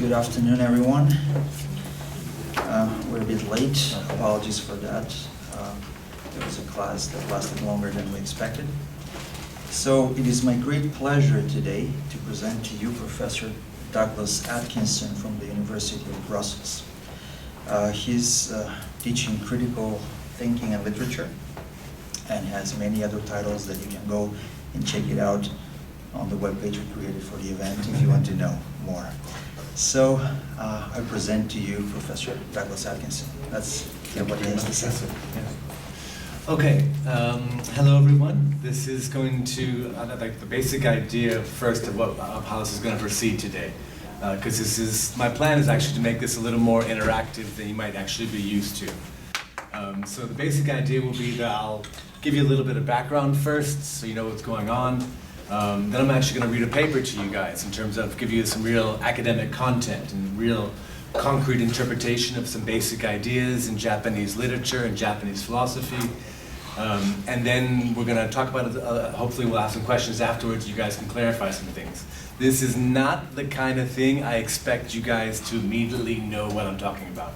Good afternoon, everyone. We're a bit late. Apologies for that. There was a class that lasted longer than we expected. So it is my great pleasure today to present to you Professor Douglas Atkinson from the University of Brussels. He's teaching critical thinking and literature and has many other titles that you can go and check it out on the webpage we created for the event if you want to know more. So I present to you Professor Douglas Atkinson. That's what he has to say. Okay, hello everyone. This is going to, like the basic idea first of how this is going to proceed today. Because my plan is actually to make this a little more interactive than you might actually be used to. So the basic idea will be that I'll give you a little bit of background first, so you know what's going on. Then I'm actually going to read a paper to you guys in terms of give you some real academic content and real concrete interpretation of some basic ideas in Japanese literature and Japanese philosophy. And then we're going to talk about it, hopefully we'll have some questions afterwards, you guys can clarify some things. This is not the kind of thing I expect you guys to immediately know what I'm talking about.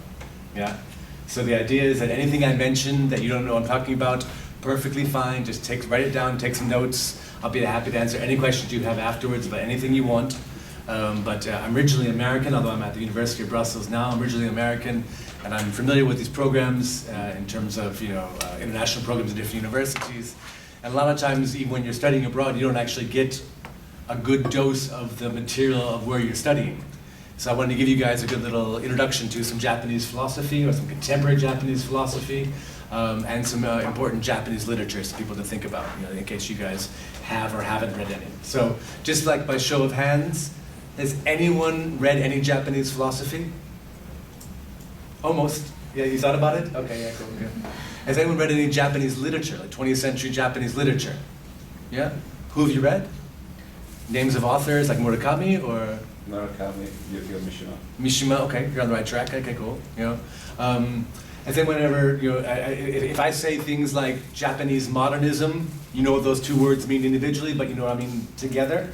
Yeah? So the idea is that anything I mention that you don't know what I'm talking about, perfectly fine, just write it down, take some notes. I'll be happy to answer any questions you have afterwards about anything you want. But I'm originally American, although I'm at the University of Brussels now. I'm originally American, and I'm familiar with these programs in terms of international programs at different universities. And a lot of times, even when you're studying abroad, you don't actually get a good dose of the material of where you're studying. So I wanted to give you guys a good little introduction to some Japanese philosophy or some contemporary Japanese philosophy. And some important Japanese literature for people to think about, in case you guys have or haven't read any. So, just like by show of hands, has anyone read any Japanese philosophy? Almost. Yeah, you thought about it? Okay, yeah, cool. Good. Has anyone read any Japanese literature, like 20th century Japanese literature? Yeah? Who have you read? Names of authors like Murakami or? Murakami, Yukio Mishima. Mishima, okay, you're on the right track. Okay, cool. And then whenever, if I say things like Japanese modernism, you know what those two words mean individually, but you know what I mean together?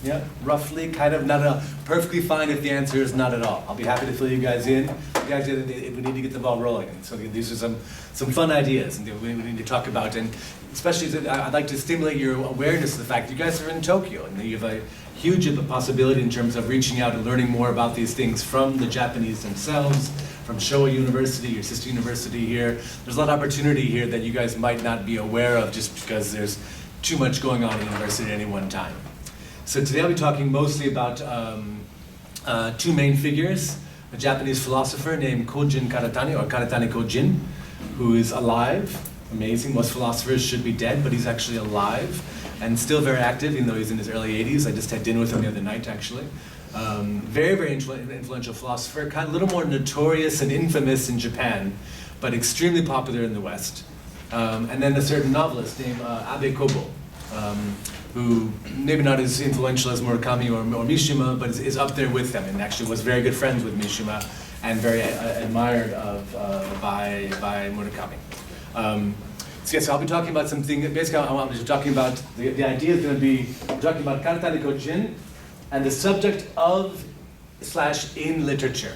Yeah, roughly, kind of, not at all. Perfectly fine if the answer is not at all. I'll be happy to fill you guys in. You guys, we need to get the ball rolling. So these are some fun ideas and we need to talk about. And especially, I'd like to stimulate your awareness of the fact that you guys are in Tokyo and you have a huge possibility in terms of reaching out and learning more about these things from the Japanese themselves, from Shōwa University, your sister university here. There's a lot of opportunity here that you guys might not be aware of just because there's too much going on in the university at any one time. So today I'll be talking mostly about two main figures, a Japanese philosopher named Kojin Karatani, or Karatani Kojin, who is alive. Amazing, most philosophers should be dead, but he's actually alive and still very active, even though he's in his early 80s. I just had dinner with him the other night, actually. Very, very influential philosopher, kind of a little more notorious and infamous in Japan, but extremely popular in the West. And then a certain novelist named Abe Kobo, who maybe not as influential as Murakami or Mishima, but is up there with them, and actually was very good friends with Mishima and very admired by Murakami. So I'll be talking about something, basically I'm just talking about, the idea is going to be, talking about Karatani Kojin and the subject of / in literature.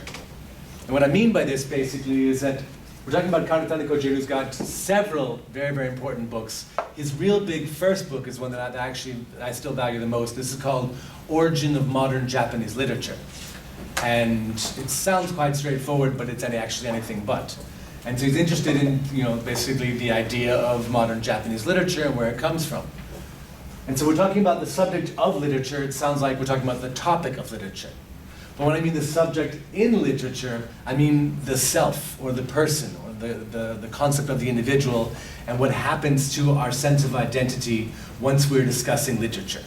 And what I mean by this basically is that we're talking about Karatani Kojin, who's got several very, very important books. His real big first book is one that I still value the most. This is called Origin of Modern Japanese Literature. And it sounds quite straightforward, but it's actually anything but. And so he's interested in, basically the idea of modern Japanese literature and where it comes from. And so we're talking about the subject of literature. It sounds like we're talking about the topic of literature. But when I mean the subject in literature, I mean the self, or the person, or the concept of the individual, and what happens to our sense of identity once we're discussing literature.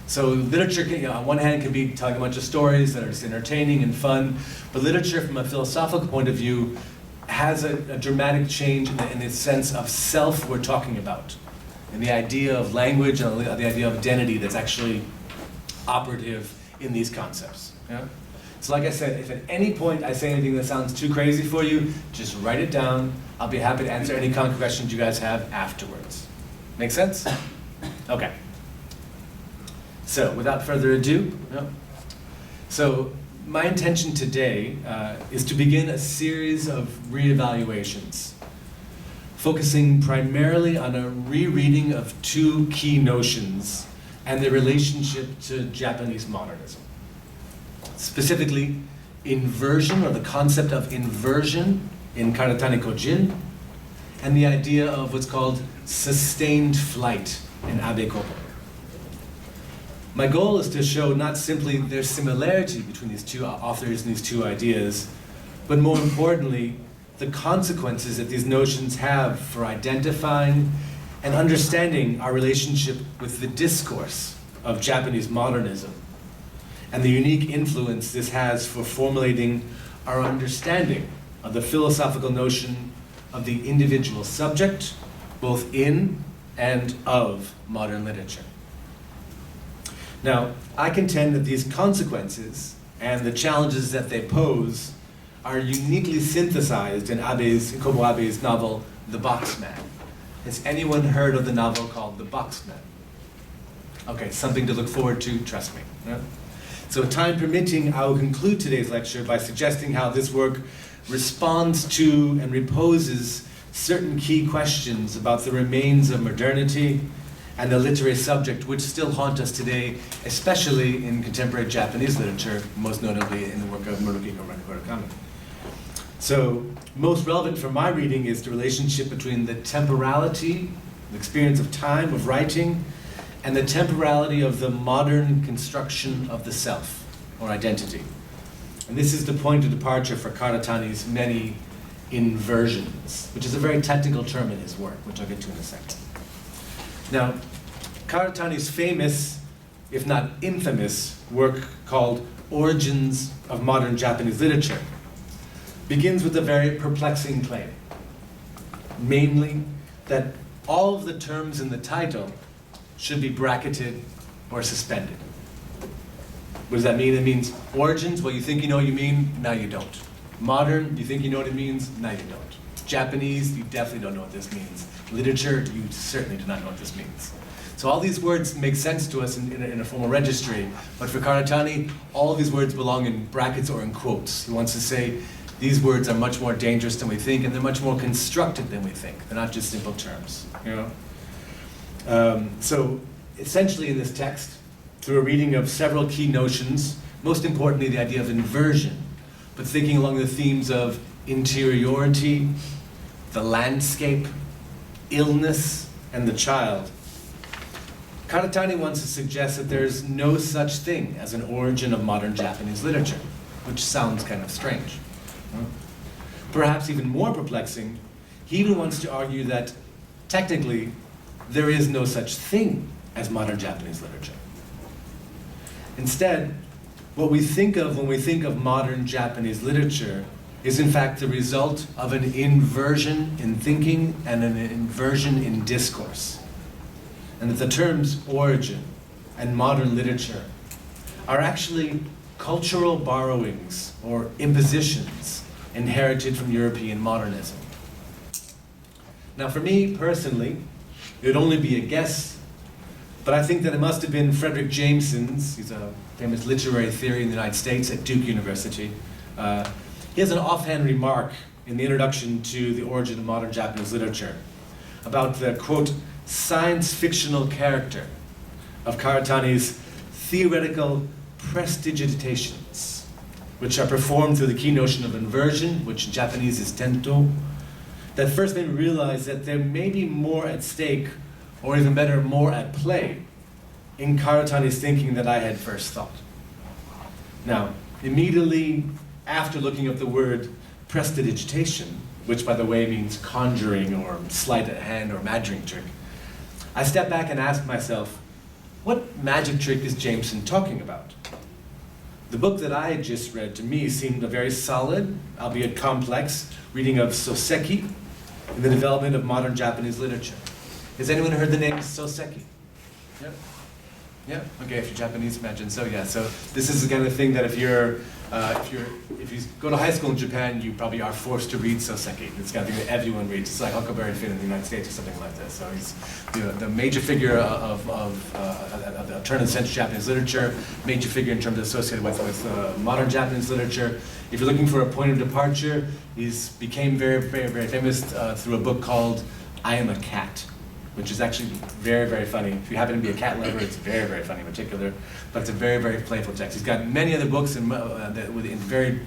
So literature, on one hand, can be telling a bunch of stories that are just entertaining and fun, but literature from a philosophical point of view has a dramatic change in the sense of self we're talking about, and the idea of language and the idea of identity that's actually operative in these concepts. Yeah? So like I said, if at any point I say anything that sounds too crazy for you, just write it down. I'll be happy to answer any concrete questions you guys have afterwards. Make sense? Okay. So without further ado, So my intention today is to begin a series of reevaluations, focusing primarily on a rereading of two key notions and their relationship to Japanese modernism. Specifically, inversion, or the concept of inversion in Karatani Kojin, and the idea of what's called sustained flight in Abe Kobo. My goal is to show not simply their similarity between these two authors and these two ideas, but more importantly, the consequences that these notions have for identifying and understanding our relationship with the discourse of Japanese modernism, and the unique influence this has for formulating our understanding of the philosophical notion of the individual subject, both in and of modern literature. Now, I contend that these consequences and the challenges that they pose are uniquely synthesized in Kobo Abe's novel, The Boxman. Has anyone heard of the novel called The Boxman? Okay, something to look forward to, trust me. Yeah? So time permitting, I will conclude today's lecture by suggesting how this work responds to and reposes certain key questions about the remains of modernity and the literary subject which still haunt us today, especially in contemporary Japanese literature, most notably in the work of Murakami. So, most relevant for my reading is the relationship between the temporality, the experience of time, of writing, and the temporality of the modern construction of the self, or identity. And this is the point of departure for Karatani's many inversions, which is a very technical term in his work, which I'll get to in a second. Now, Karatani's famous, if not infamous, work called Origins of Modern Japanese Literature begins with a very perplexing claim, mainly that all of the terms in the title should be bracketed or suspended. What does that mean? It means origins, well, you think you know what you mean, now you don't. Modern, you think you know what it means, now you don't. Japanese, you definitely don't know what this means. Literature, you certainly do not know what this means. So all these words make sense to us in a formal registry, but for Karatani, all of these words belong in brackets or in quotes. He wants to say, these words are much more dangerous than we think, and they're much more constructed than we think. They're not just simple terms, you know? So essentially in this text, through a reading of several key notions, most importantly the idea of inversion, but thinking along the themes of interiority, the landscape, illness, and the child, Karatani wants to suggest that there's no such thing as an origin of modern Japanese literature, which sounds kind of strange. Perhaps even more perplexing, he even wants to argue that technically there is no such thing as modern Japanese literature. Instead, what we think of when we think of modern Japanese literature is in fact the result of an inversion in thinking and an inversion in discourse. And that the terms origin and modern literature are actually cultural borrowings or impositions inherited from European modernism. Now for me personally, it would only be a guess, but I think that it must have been Frederick Jameson's, he's a famous literary theory in the United States at Duke University. He has an offhand remark in the introduction to The Origin of Modern Japanese Literature about the, quote, science fictional character of Karatani's theoretical prestidigitations, which are performed through the key notion of inversion, which in Japanese is tento, that first made me realize that there may be more at stake, or even better, more at play, in Karatani's thinking than I had first thought. Now, immediately after looking up the word prestidigitation, which by the way means conjuring or sleight of hand or magic trick, I stepped back and asked myself, what magic trick is Jameson talking about? The book that I had just read to me seemed a very solid, albeit complex, reading of Soseki in the development of modern Japanese literature. Has anyone heard the name Soseki? Yeah? Yeah? Okay, if you're Japanese, imagine so, yeah. So this is the kind of thing that if you go to high school in Japan, you probably are forced to read Soseki. It's the kind of thing that everyone reads. It's like Huckleberry Finn in the United States or something like this. So he's the major figure of turn of the century Japanese literature, major figure in terms of associated with modern Japanese literature. If you're looking for a point of departure, he became very, very, very famous through a book called I Am a Cat, which is actually very, very funny. If you happen to be a cat lover, it's very, very funny in particular, but it's a very, very playful text. He's got many other books with a very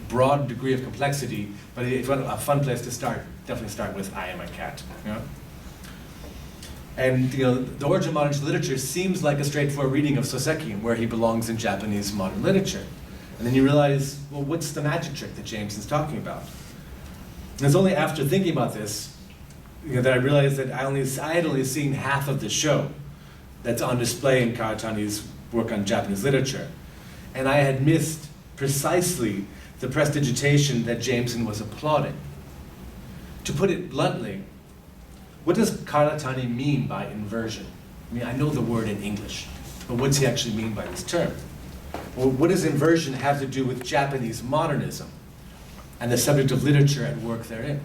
broad degree of complexity, but if you want a fun place to start, definitely start with I Am a Cat. You know? And the origin of modern literature seems like a straightforward reading of Soseki, where he belongs in Japanese modern literature. And then you realize, well, what's the magic trick that Jameson's talking about? And it's only after thinking about this that I realized that I had only seen half of the show that's on display in Karatani's work on Japanese literature. And I had missed precisely the prestidigitation that Jameson was applauding. To put it bluntly, what does Karatani mean by inversion? I mean, I know the word in English, but what does he actually mean by this term? Well, what does inversion have to do with Japanese modernism and the subject of literature at work therein?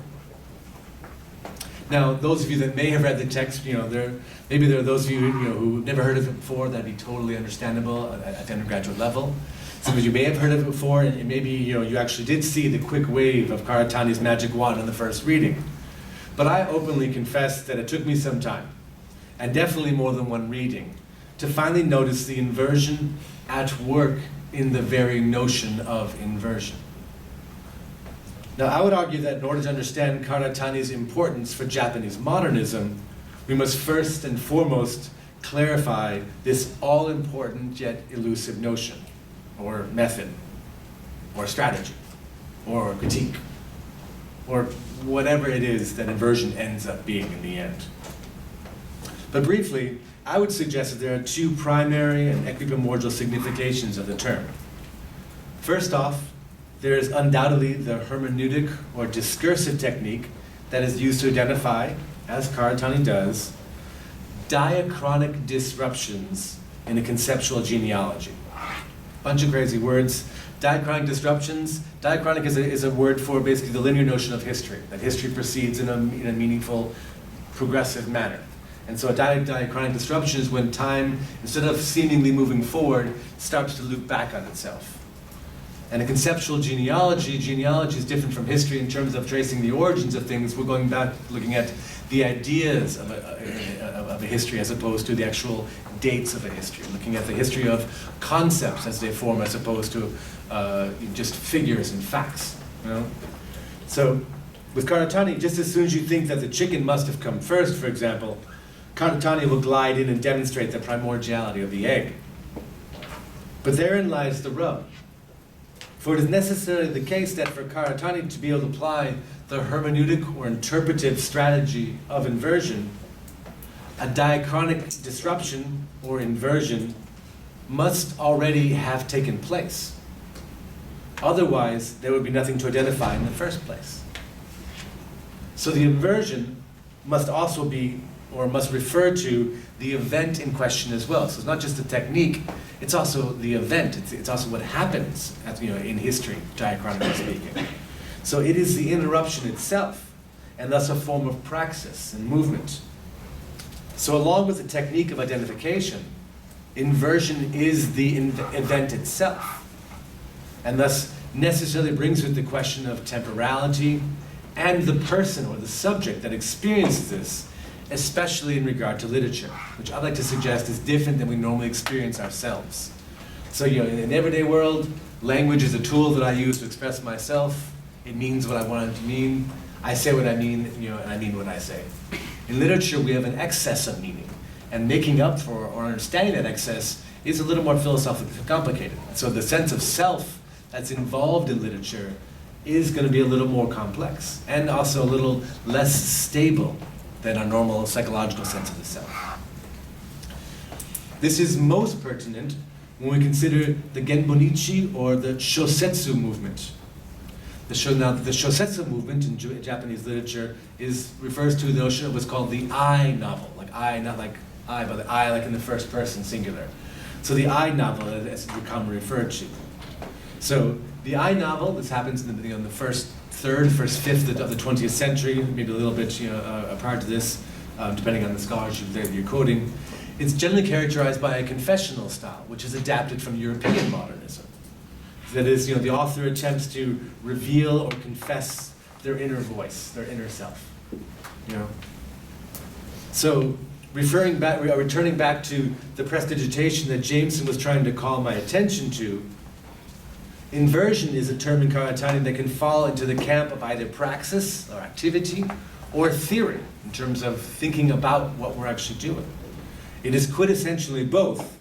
Now, those of you that may have read the text, maybe there are those of you, who've never heard of it before. That'd be totally understandable at the undergraduate level. Some of you may have heard of it before, and maybe you actually did see the quick wave of Karatani's magic wand in the first reading. But I openly confess that it took me some time, and definitely more than one reading, to finally notice the inversion at work in the very notion of inversion. Now, I would argue that in order to understand Karatani's importance for Japanese modernism, we must first and foremost clarify this all-important yet elusive notion, or method, or strategy, or critique, or whatever it is that inversion ends up being in the end. But briefly, I would suggest that there are two primary and equiprimordial significations of the term. First off, there is undoubtedly the hermeneutic or discursive technique that is used to identify, as Karatani does, diachronic disruptions in a conceptual genealogy. Bunch of crazy words. Diachronic disruptions. Diachronic is a word for basically the linear notion of history, that history proceeds in a meaningful, progressive manner. And so a diachronic disruption is when time, instead of seemingly moving forward, starts to loop back on itself. And a conceptual genealogy is different from history in terms of tracing the origins of things. We're going back, looking at the ideas of a history as opposed to the actual dates of a history. Looking at the history of concepts as they form as opposed to just figures and facts. So with Karatani, just as soon as you think that the chicken must have come first, for example, Karatani will glide in and demonstrate the primordiality of the egg. But therein lies the rub. For it is necessarily the case that for Karatani to be able to apply the hermeneutic or interpretive strategy of inversion, a diachronic disruption or inversion must already have taken place. Otherwise, there would be nothing to identify in the first place. So the inversion must also be, or must refer to, the event in question as well. So it's not just the technique, it's also the event. It's also what happens in history, diachronically speaking. So it is the interruption itself, and thus a form of praxis and movement. So along with the technique of identification, inversion is the event itself, and thus necessarily brings with the question of temporality and the person or the subject that experiences this, especially in regard to literature, which I'd like to suggest is different than we normally experience ourselves. So in the everyday world, language is a tool that I use to express myself. It means what I want it to mean. I say what I mean, and I mean what I say. In literature, we have an excess of meaning, and making up for or understanding that excess is a little more philosophically complicated. So the sense of self that's involved in literature is going to be a little more complex, and also a little less stable than our normal psychological sense of the self. This is most pertinent when we consider the Genbonichi or the Shosetsu movement. The Shosetsu movement in Japanese literature refers to the notion of what's called the I novel, like I, not like I, but the I like in the first person singular. So the I novel, as it's commonly referred to. So the I novel, this happens in the first third, first fifth of the 20th century, maybe a little bit prior to this, depending on the scholarship that you're quoting, It's generally characterized by a confessional style, which is adapted from European modernism. That is, the author attempts to reveal or confess their inner voice, their inner self. So, returning back to the prestidigitation that Jameson was trying to call my attention to, inversion is a term in Karatani that can fall into the camp of either praxis or activity or theory in terms of thinking about what we're actually doing. It is quintessentially both,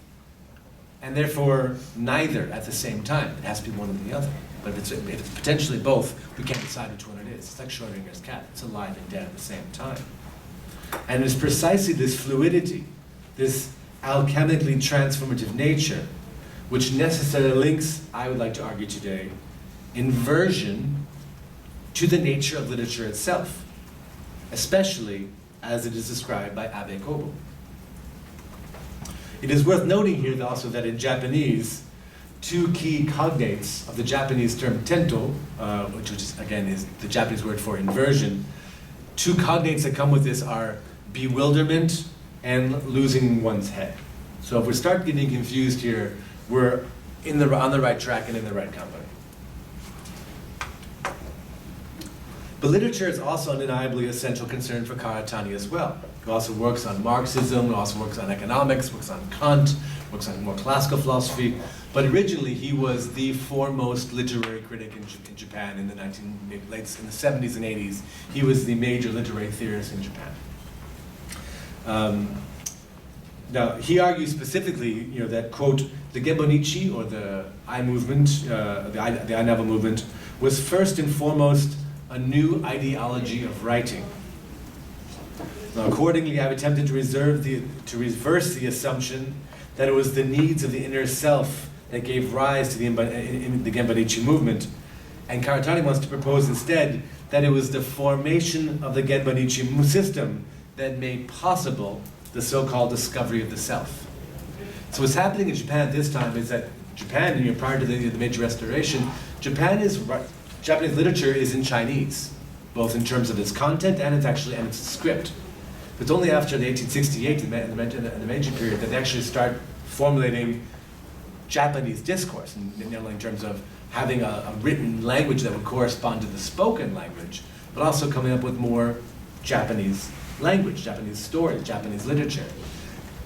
and therefore neither at the same time. It has to be one or the other. But if it's potentially both, we can't decide which one it is. It's like Schrödinger's cat. It's alive and dead at the same time. And it's precisely this fluidity, this alchemically transformative nature, which necessarily links, I would like to argue today, inversion to the nature of literature itself, especially as it is described by Abe Kobo. It is worth noting here also that in Japanese, two key cognates of the Japanese term tento, which is, again, is the Japanese word for inversion, two cognates that come with this are bewilderment and losing one's head. So if we start getting confused here, we're on the right track and in the right company. But literature is also undeniably a central concern for Karatani as well. He also works on Marxism, he also works on economics, works on Kant, works on more classical philosophy. But originally he was the foremost literary critic in Japan in the 70s and 80s. He was the major literary theorist in Japan. Now, he argues specifically, that, quote, the Genbonichi, or the I movement, the I novel movement, was first and foremost a new ideology of writing. Now, accordingly, I've attempted to reverse the assumption that it was the needs of the inner self that gave rise to the Genbonichi movement, and Karatani wants to propose instead that it was the formation of the Genbonichi system that made possible the so-called discovery of the self. So what's happening in Japan at this time is that Japan, prior to the major restoration, Japanese literature is in Chinese, both in terms of its content and its script. It's only after the 1868, the Meiji period, that they actually start formulating Japanese discourse, in terms of having a written language that would correspond to the spoken language, but also coming up with more Japanese language, Japanese stories, Japanese literature.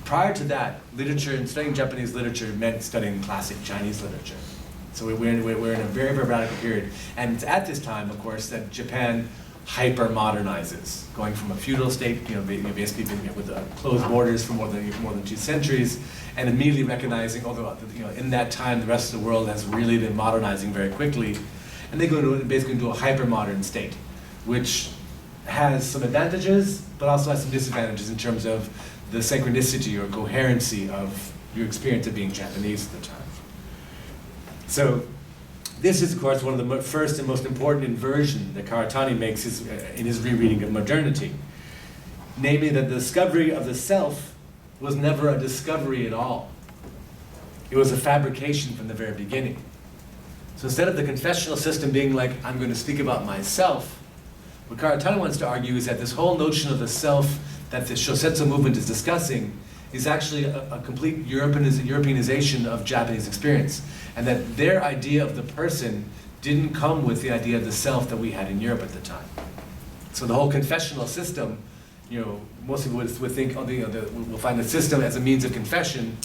Prior to that, literature and studying Japanese literature meant studying classic Chinese literature. So we're in a very, very radical period. And it's at this time, of course, that Japan hyper-modernizes, going from a feudal state, basically with closed borders for more than 2 centuries, and immediately recognizing, although in that time the rest of the world has really been modernizing very quickly, and they go basically into a hyper-modern state, which has some advantages, but also has some disadvantages in terms of the synchronicity or coherency of your experience of being Japanese at the time. So this is, of course, one of the first and most important inversion that Karatani makes in his rereading of modernity. Namely, that the discovery of the self was never a discovery at all. It was a fabrication from the very beginning. So instead of the confessional system being like, I'm going to speak about myself, what Karatani wants to argue is that this whole notion of the self that the Shosetsu movement is discussing is actually a complete Europeanization of Japanese experience, and that their idea of the person didn't come with the idea of the self that we had in Europe at the time. So the whole confessional system, most people would think, we'll find the system as a means of confession.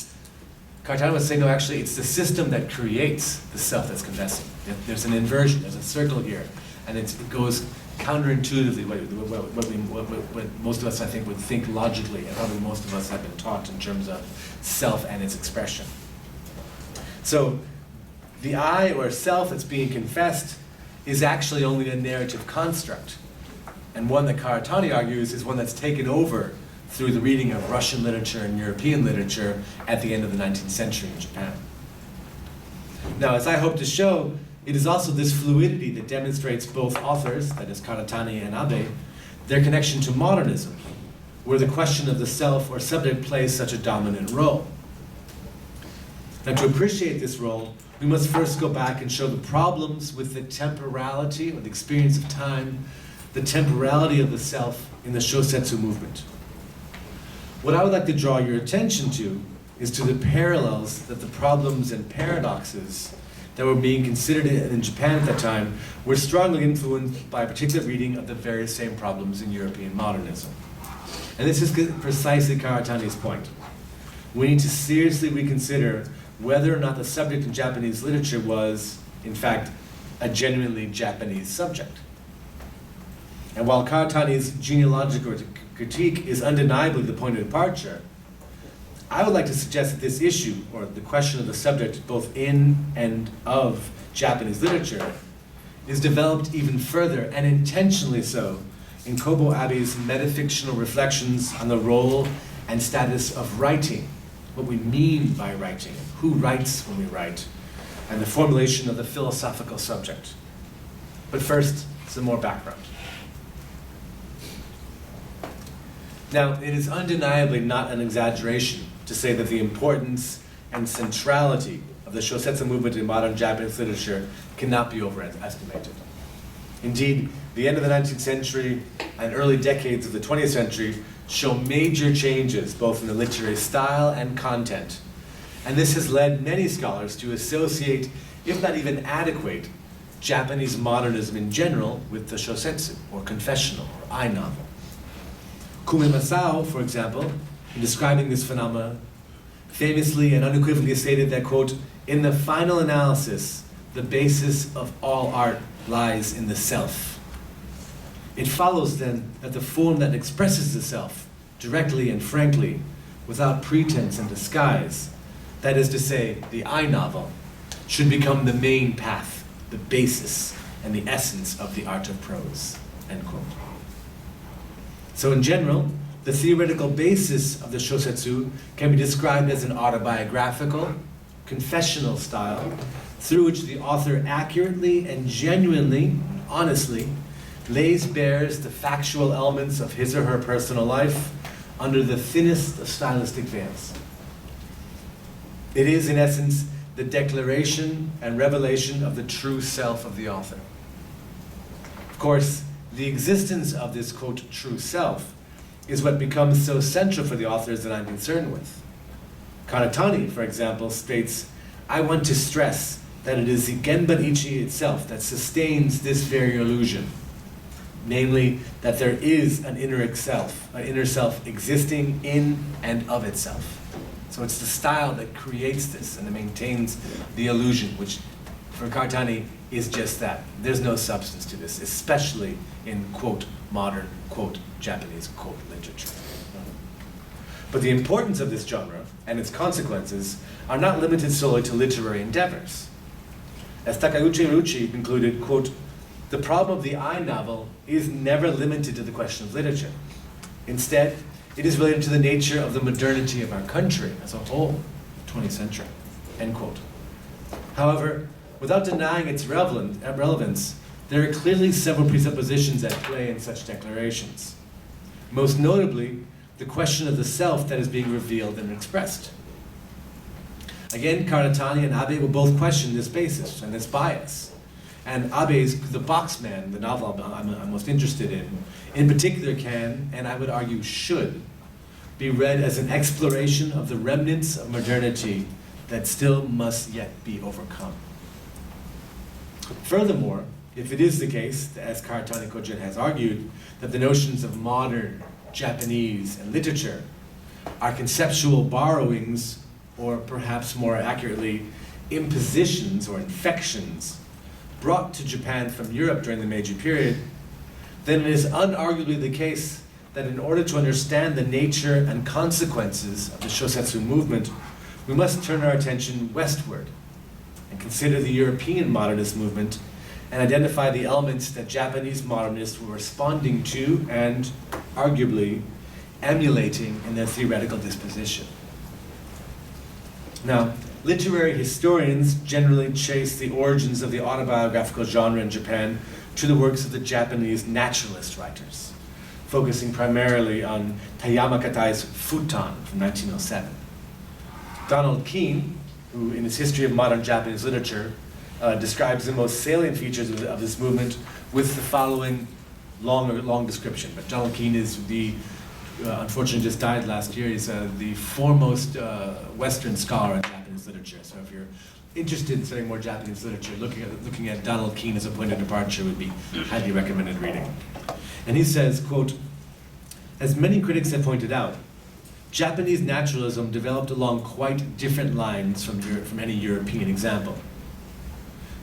Karatani was saying, no, actually, it's the system that creates the self that's confessing. There's an inversion, there's a circle here, and it goes counterintuitively what most of us, I think, would think logically, and probably most of us have been taught in terms of self and its expression. So the I, or self, that's being confessed is actually only a narrative construct, and one that Karatani argues is one that's taken over through the reading of Russian literature and European literature at the end of the 19th century in Japan. Now, as I hope to show, it is also this fluidity that demonstrates both authors, that is Karatani and Abe, their connection to modernism, where the question of the self or subject plays such a dominant role. Now, to appreciate this role, we must first go back and show the problems with the temporality, or the experience of time, the temporality of the self in the Shosetsu movement. What I would like to draw your attention to is to the parallels that the problems and paradoxes that were being considered in Japan at that time were strongly influenced by a particular reading of the very same problems in European modernism. And this is precisely Karatani's point. We need to seriously reconsider whether or not the subject in Japanese literature was, in fact, a genuinely Japanese subject. And while Karatani's genealogical critique is undeniably the point of departure, I would like to suggest that this issue, or the question of the subject both in and of Japanese literature, is developed even further, and intentionally so, in Kobo Abe's metafictional reflections on the role and status of writing, what we mean by writing, who writes when we write, and the formulation of the philosophical subject. But first, some more background. Now, it is undeniably not an exaggeration to say that the importance and centrality of the Shosetsu movement in modern Japanese literature cannot be overestimated. Indeed, the end of the 19th century and early decades of the 20th century show major changes both in the literary style and content. And this has led many scholars to associate, if not even adequate, Japanese modernism in general with the Shosetsu, or confessional, or I-novel. Kume Masao, for example, in describing this phenomenon, famously and unequivocally stated that, quote, "In the final analysis, the basis of all art lies in the self." It follows then that the form that expresses the self directly and frankly, without pretense and disguise, that is to say, the I-novel, should become the main path, the basis, and the essence of the art of prose, end quote. So in general, the theoretical basis of the Shosetsu can be described as an autobiographical, confessional style through which the author accurately and genuinely, honestly, lays bare the factual elements of his or her personal life under the thinnest of stylistic veils. It is, in essence, the declaration and revelation of the true self of the author. Of course, the existence of this, quote, true self is what becomes so central for the authors that I'm concerned with. Karatani, for example, states, "I want to stress that it is the Genban Ichi itself that sustains this very illusion, namely that there is an inner self existing in and of itself." So it's the style that creates this and that maintains the illusion, which for Karatani is just that. There's no substance to this, especially in, quote, modern, quote, Japanese, quote, literature. But the importance of this genre and its consequences are not limited solely to literary endeavors. As Takeuchi Ruchi concluded, quote, "The problem of the I-novel is never limited to the question of literature. Instead, it is related to the nature of the modernity of our country as a whole, 20th century," end quote. However, without denying its relevance, there are clearly several presuppositions at play in such declarations. Most notably, the question of the self that is being revealed and expressed. Again, Karatani and Abe will both question this basis and this bias. And Abe's The Boxman, the novel I'm most interested in particular can, and I would argue should, be read as an exploration of the remnants of modernity that still must yet be overcome. Furthermore, if it is the case, as Karatani Kojin has argued, that the notions of modern, Japanese, and literature are conceptual borrowings, or perhaps more accurately, impositions or infections brought to Japan from Europe during the Meiji period, then it is unarguably the case that in order to understand the nature and consequences of the Shosetsu movement, we must turn our attention westward and consider the European modernist movement and identify the elements that Japanese modernists were responding to and, arguably, emulating in their theoretical disposition. Now, literary historians generally trace the origins of the autobiographical genre in Japan to the works of the Japanese naturalist writers, focusing primarily on Tayama Katai's Futon from 1907. Donald Keene, who in his History of Modern Japanese Literature describes the most salient features of this movement with the following long description. But Donald Keene is the unfortunately just died last year. He's the foremost Western scholar in Japanese literature. So if you're interested in studying more Japanese literature, looking at Donald Keene as a point of departure would be highly recommended reading. And he says, quote, "As many critics have pointed out, Japanese naturalism developed along quite different lines from any European example.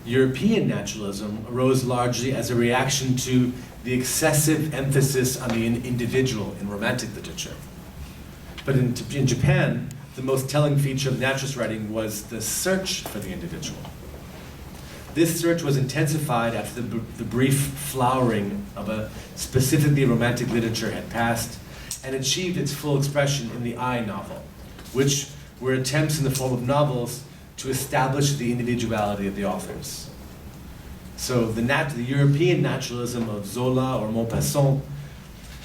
European naturalism arose largely as a reaction to the excessive emphasis on the individual in Romantic literature. But in Japan, the most telling feature of naturalist writing was the search for the individual. This search was intensified after the brief flowering of a specifically Romantic literature had passed, and achieved its full expression in the I novel, which were attempts in the form of novels to establish the individuality of the authors. So the European naturalism of Zola or Maupassant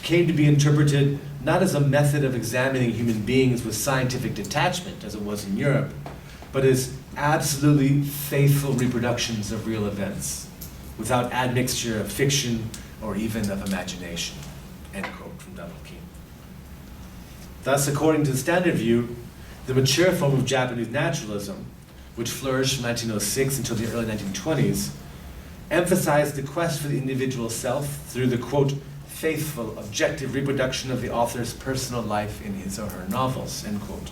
came to be interpreted not as a method of examining human beings with scientific detachment, as it was in Europe, but as absolutely faithful reproductions of real events, without admixture of fiction or even of imagination," end quote from Donald Keene. Thus, according to the standard view, the mature form of Japanese naturalism, which flourished from 1906 until the early 1920s, emphasized the quest for the individual self through the, quote, "faithful, objective reproduction of the author's personal life in his or her novels," end quote.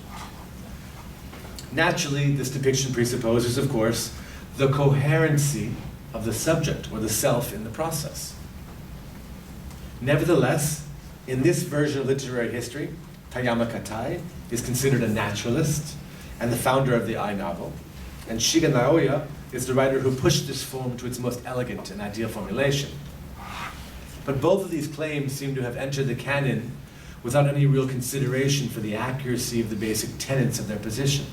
Naturally, this depiction presupposes, of course, the coherency of the subject or the self in the process. Nevertheless, in this version of literary history, Tayama Katai is considered a naturalist and the founder of the I novel, and Shiga Naoya is the writer who pushed this form to its most elegant and ideal formulation. But both of these claims seem to have entered the canon without any real consideration for the accuracy of the basic tenets of their position.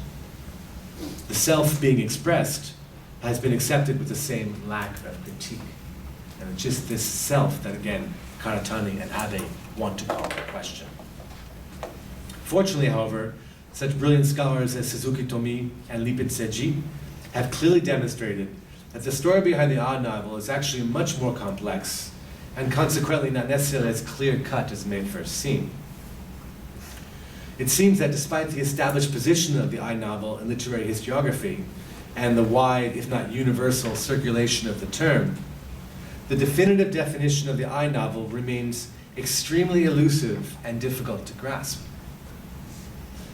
The self being expressed has been accepted with the same lack of critique. And it's just this self that, again, Karatani and Abe want to call into question. Fortunately, however, such brilliant scholars as Suzuki Tomi and Lipit Seiji have clearly demonstrated that the story behind the odd novel is actually much more complex and consequently not necessarily as clear-cut as may first seem. It seems that despite the established position of the I novel in literary historiography and the wide, if not universal, circulation of the term, the definitive definition of the I novel remains extremely elusive and difficult to grasp.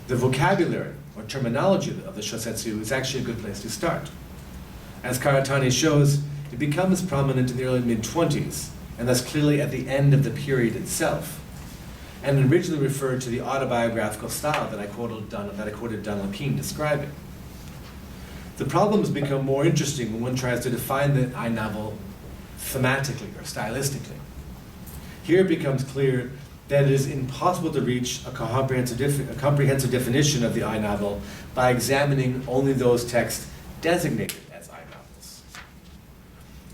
The vocabulary or terminology of the Shosetsu is actually a good place to start. As Karatani shows, it becomes prominent in the early mid-20s, and thus clearly at the end of the period itself, and originally referred to the autobiographical style that I quoted Donald Keene describing. The problems become more interesting when one tries to define the I novel thematically or stylistically. Here it becomes clear that it is impossible to reach a comprehensive definition of the I novel by examining only those texts designated as I novels.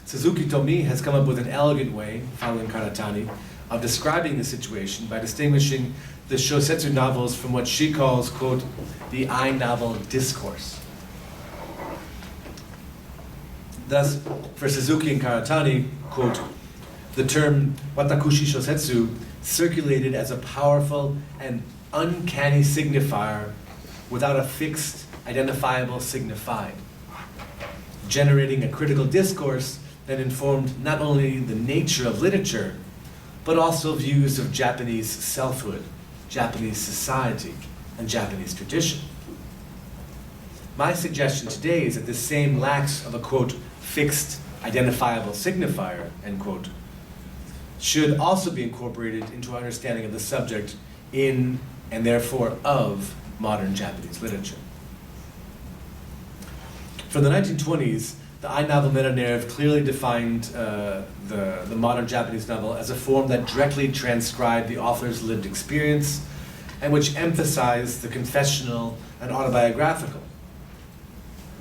Suzuki Tomi has come up with an elegant way, following Karatani, of describing the situation by distinguishing the Shosetsu novels from what she calls, quote, the I novel discourse. Thus, for Suzuki and Karatani, quote, the term watakushi shosetsu circulated as a powerful and uncanny signifier without a fixed, identifiable signified, generating a critical discourse that informed not only the nature of literature, but also views of Japanese selfhood, Japanese society, and Japanese tradition. My suggestion today is that this same lacks of a, quote, fixed, identifiable signifier, end quote, should also be incorporated into our understanding of the subject in, and therefore of, modern Japanese literature. From the 1920s, the I novel meta-narrative clearly defined the modern Japanese novel as a form that directly transcribed the author's lived experience and which emphasized the confessional and autobiographical.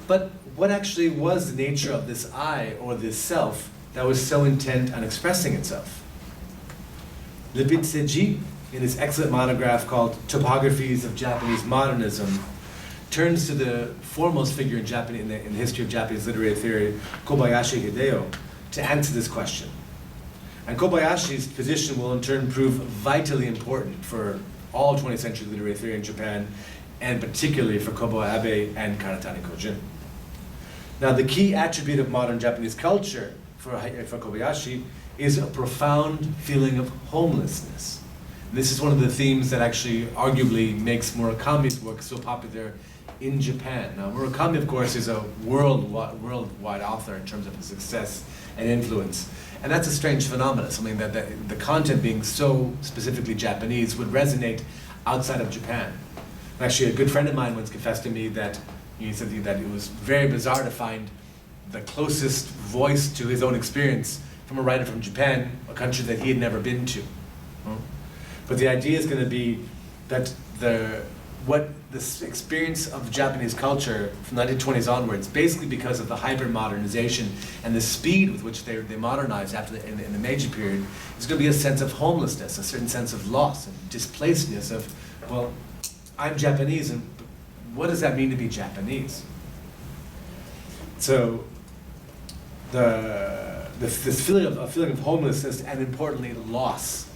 But what actually was the nature of this I, or this self, that was so intent on expressing itself? Lipit Seiji, in his excellent monograph called Topographies of Japanese Modernism, turns to the foremost figure in the history of Japanese literary theory, Kobayashi Hideo, to answer this question. And Kobayashi's position will in turn prove vitally important for all 20th century literary theory in Japan, and particularly for Kobo Abe and Karatani Kojin. Now, the key attribute of modern Japanese culture for Kobayashi is a profound feeling of homelessness. And this is one of the themes that actually arguably makes Murakami's work so popular in Japan. Now, Murakami, of course, is a worldwide author in terms of his success and influence. And that's a strange phenomenon, something that the content being so specifically Japanese would resonate outside of Japan. Actually, a good friend of mine once confessed to me that he said that it was very bizarre to find the closest voice to his own experience from a writer from Japan, a country that he had never been to. But the idea is going to be that this experience of the Japanese culture from the 1920s onwards, basically because of the hyper-modernization and the speed with which they modernized in the Meiji period, is going to be a sense of homelessness, a certain sense of loss and displacedness of, well, I'm Japanese, and what does that mean to be Japanese? So, this feeling of homelessness and importantly loss,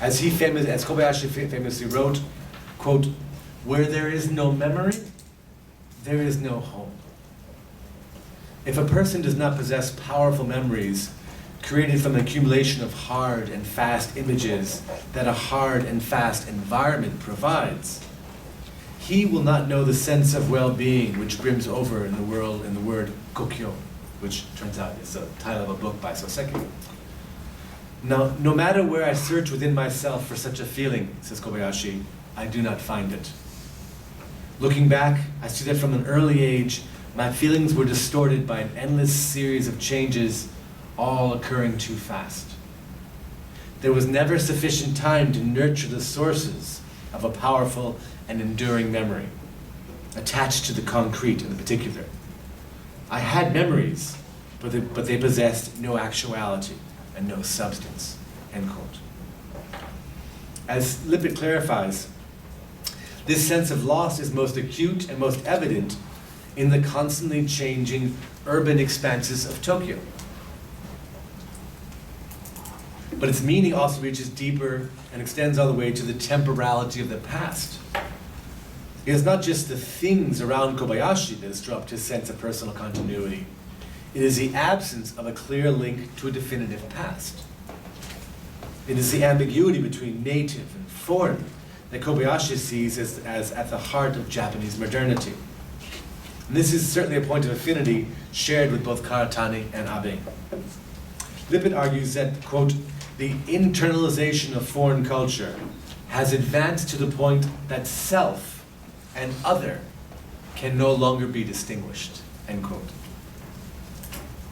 as Kobayashi famously wrote, quote, "Where there is no memory, there is no home." If a person does not possess powerful memories created from the accumulation of hard and fast images that a hard and fast environment provides, he will not know the sense of well-being which brims over in the word kokyo, which turns out is the title of a book by Shosetsu. Now, no matter where I search within myself for such a feeling, says Kobayashi, I do not find it. Looking back, I see that from an early age, my feelings were distorted by an endless series of changes, all occurring too fast. There was never sufficient time to nurture the sources of a powerful and enduring memory, attached to the concrete in the particular. I had memories, but they possessed no actuality and no substance, end quote. As Lippitt clarifies, this sense of loss is most acute and most evident in the constantly changing urban expanses of Tokyo. But its meaning also reaches deeper and extends all the way to the temporality of the past. It is not just the things around Kobayashi that disrupt his sense of personal continuity. It is the absence of a clear link to a definitive past. It is the ambiguity between native and foreign that Kobayashi sees as at the heart of Japanese modernity. And this is certainly a point of affinity shared with both Karatani and Abe. Lippitt argues that, quote, the internalization of foreign culture has advanced to the point that self and other can no longer be distinguished, end quote.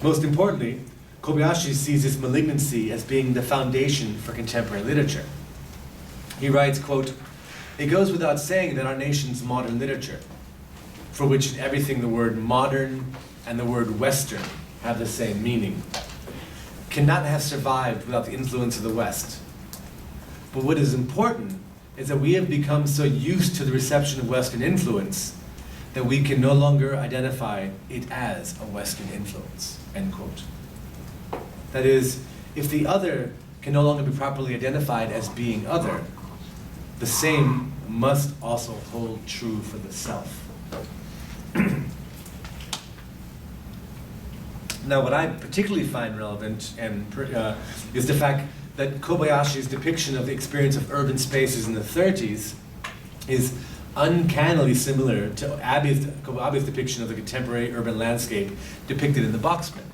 Most importantly, Kobayashi sees this malignancy as being the foundation for contemporary literature. He writes, quote, it goes without saying that our nation's modern literature, for which in everything the word modern and the word Western have the same meaning, cannot have survived without the influence of the West. But what is important is that we have become so used to the reception of Western influence that we can no longer identify it as a Western influence, end quote. That is, if the other can no longer be properly identified as being other, the same must also hold true for the self. Now, what I particularly find relevant is the fact that Kobayashi's depiction of the experience of urban spaces in the 30s is uncannily similar to Kobo Abe's depiction of the contemporary urban landscape depicted in the Boxman.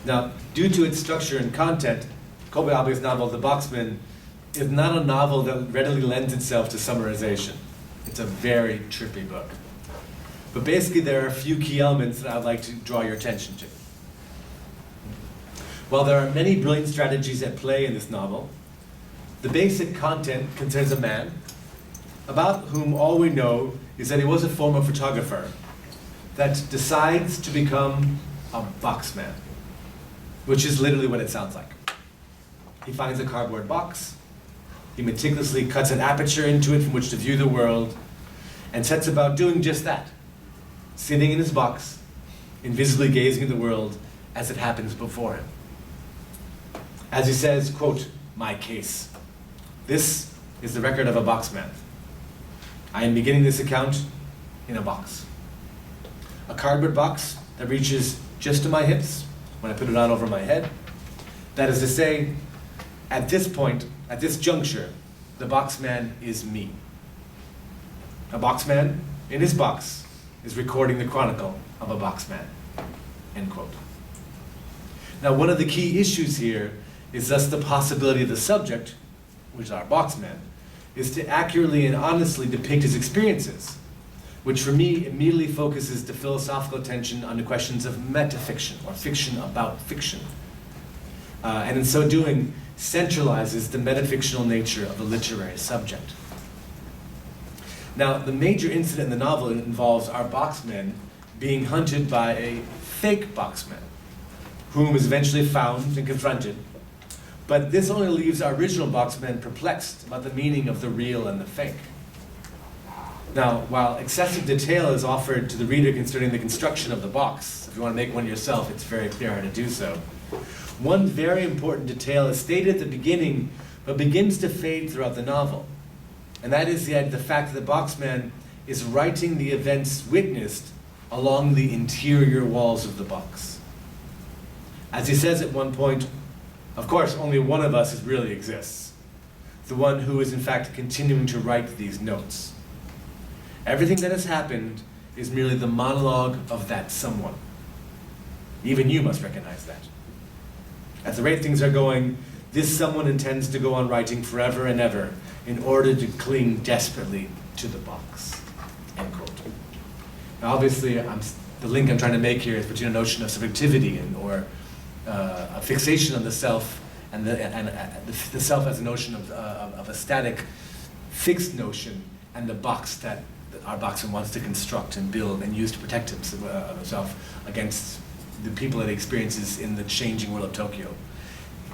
Now, due to its structure and content, Kobo Abe's novel, The Boxman, is not a novel that readily lends itself to summarization. It's a very trippy book. But basically, there are a few key elements that I'd like to draw your attention to. While there are many brilliant strategies at play in this novel, the basic content concerns a man about whom all we know is that he was a former photographer that decides to become a boxman, which is literally what it sounds like. He finds a cardboard box, he meticulously cuts an aperture into it from which to view the world, and sets about doing just that, sitting in his box, invisibly gazing at the world as it happens before him. As he says, quote, "My case. This is the record of a boxman. I am beginning this account in a box. A cardboard box that reaches just to my hips when I put it on over my head. That is to say, at this point, at this juncture, the boxman is me. A boxman in his box is recording the chronicle of a boxman." End quote. Now, one of the key issues here is thus the possibility of the subject, which is our boxman, is to accurately and honestly depict his experiences, which for me immediately focuses the philosophical attention on the questions of metafiction, or fiction about fiction. And in so doing, centralizes the metafictional nature of the literary subject. Now, the major incident in the novel involves our boxman being hunted by a fake boxman, whom is eventually found and confronted. But this only leaves our original boxman perplexed about the meaning of the real and the fake. Now, while excessive detail is offered to the reader concerning the construction of the box, if you want to make one yourself, it's very clear how to do so. One very important detail is stated at the beginning, but begins to fade throughout the novel. And that is the fact that the boxman is writing the events witnessed along the interior walls of the box. As he says at one point, of course, only one of us really exists, the one who is in fact continuing to write these notes. Everything that has happened is merely the monologue of that someone. Even you must recognize that. At the rate things are going, this someone intends to go on writing forever and ever in order to cling desperately to the box. End quote. Now obviously, the link I'm trying to make here is between a notion of subjectivity or a fixation on the self and the self as a notion of a static, fixed notion, and the box that our boxman wants to construct and build and use to protect himself against the people that he experiences in the changing world of Tokyo.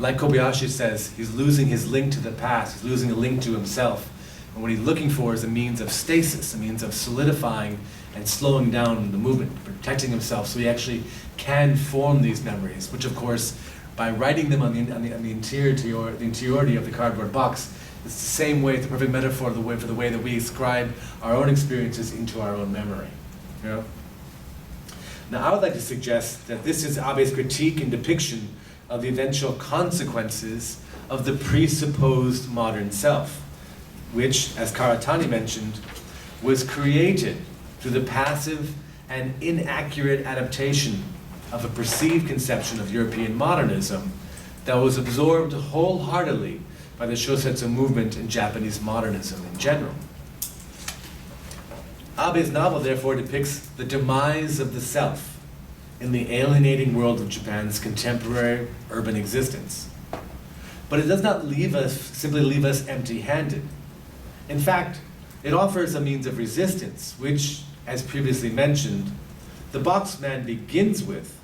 Like Kobayashi says, he's losing his link to the past, he's losing a link to himself. And what he's looking for is a means of stasis, a means of solidifying and slowing down the movement, protecting himself so he actually can form these memories, which of course, by writing them on the interiority of the cardboard box, it's the same way, it's the perfect metaphor for the way that we ascribe our own experiences into our own memory. You know? Now, I would like to suggest that this is Abe's critique and depiction of the eventual consequences of the presupposed modern self, which, as Karatani mentioned, was created through the passive and inaccurate adaptation of a perceived conception of European modernism that was absorbed wholeheartedly by the Shosetsu movement and Japanese modernism in general. Abe's novel therefore depicts the demise of the self in the alienating world of Japan's contemporary urban existence. But it does not simply leave us empty-handed. In fact, it offers a means of resistance, which, as previously mentioned, the boxman begins with,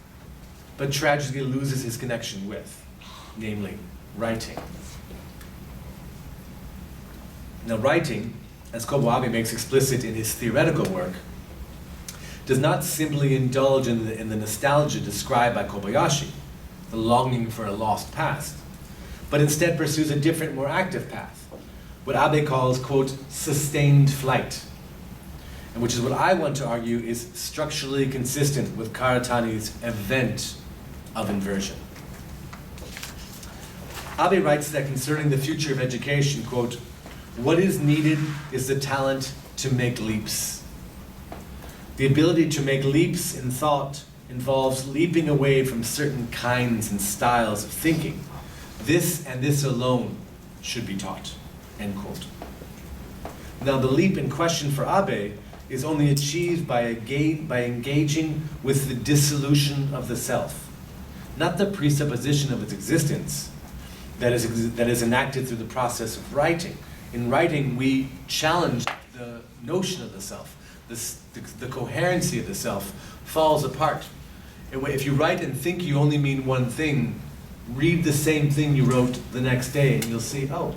but tragically loses his connection with, namely, writing. Now, writing, as Kobo Abe makes explicit in his theoretical work, does not simply indulge in the nostalgia described by Kobayashi, the longing for a lost past, but instead pursues a different, more active path, what Abe calls, quote, sustained flight, and which is what I want to argue is structurally consistent with Karatani's event of inversion. Abe writes that concerning the future of education, quote, what is needed is the talent to make leaps. The ability to make leaps in thought involves leaping away from certain kinds and styles of thinking. This and this alone should be taught, end quote. Now the leap in question for Abe is only achieved by engaging with the dissolution of the self, not the presupposition of its existence that is enacted through the process of writing. In writing, we challenge the notion of the self. The coherency of the self falls apart. If you write and think you only mean one thing, read the same thing you wrote the next day and you'll see, oh,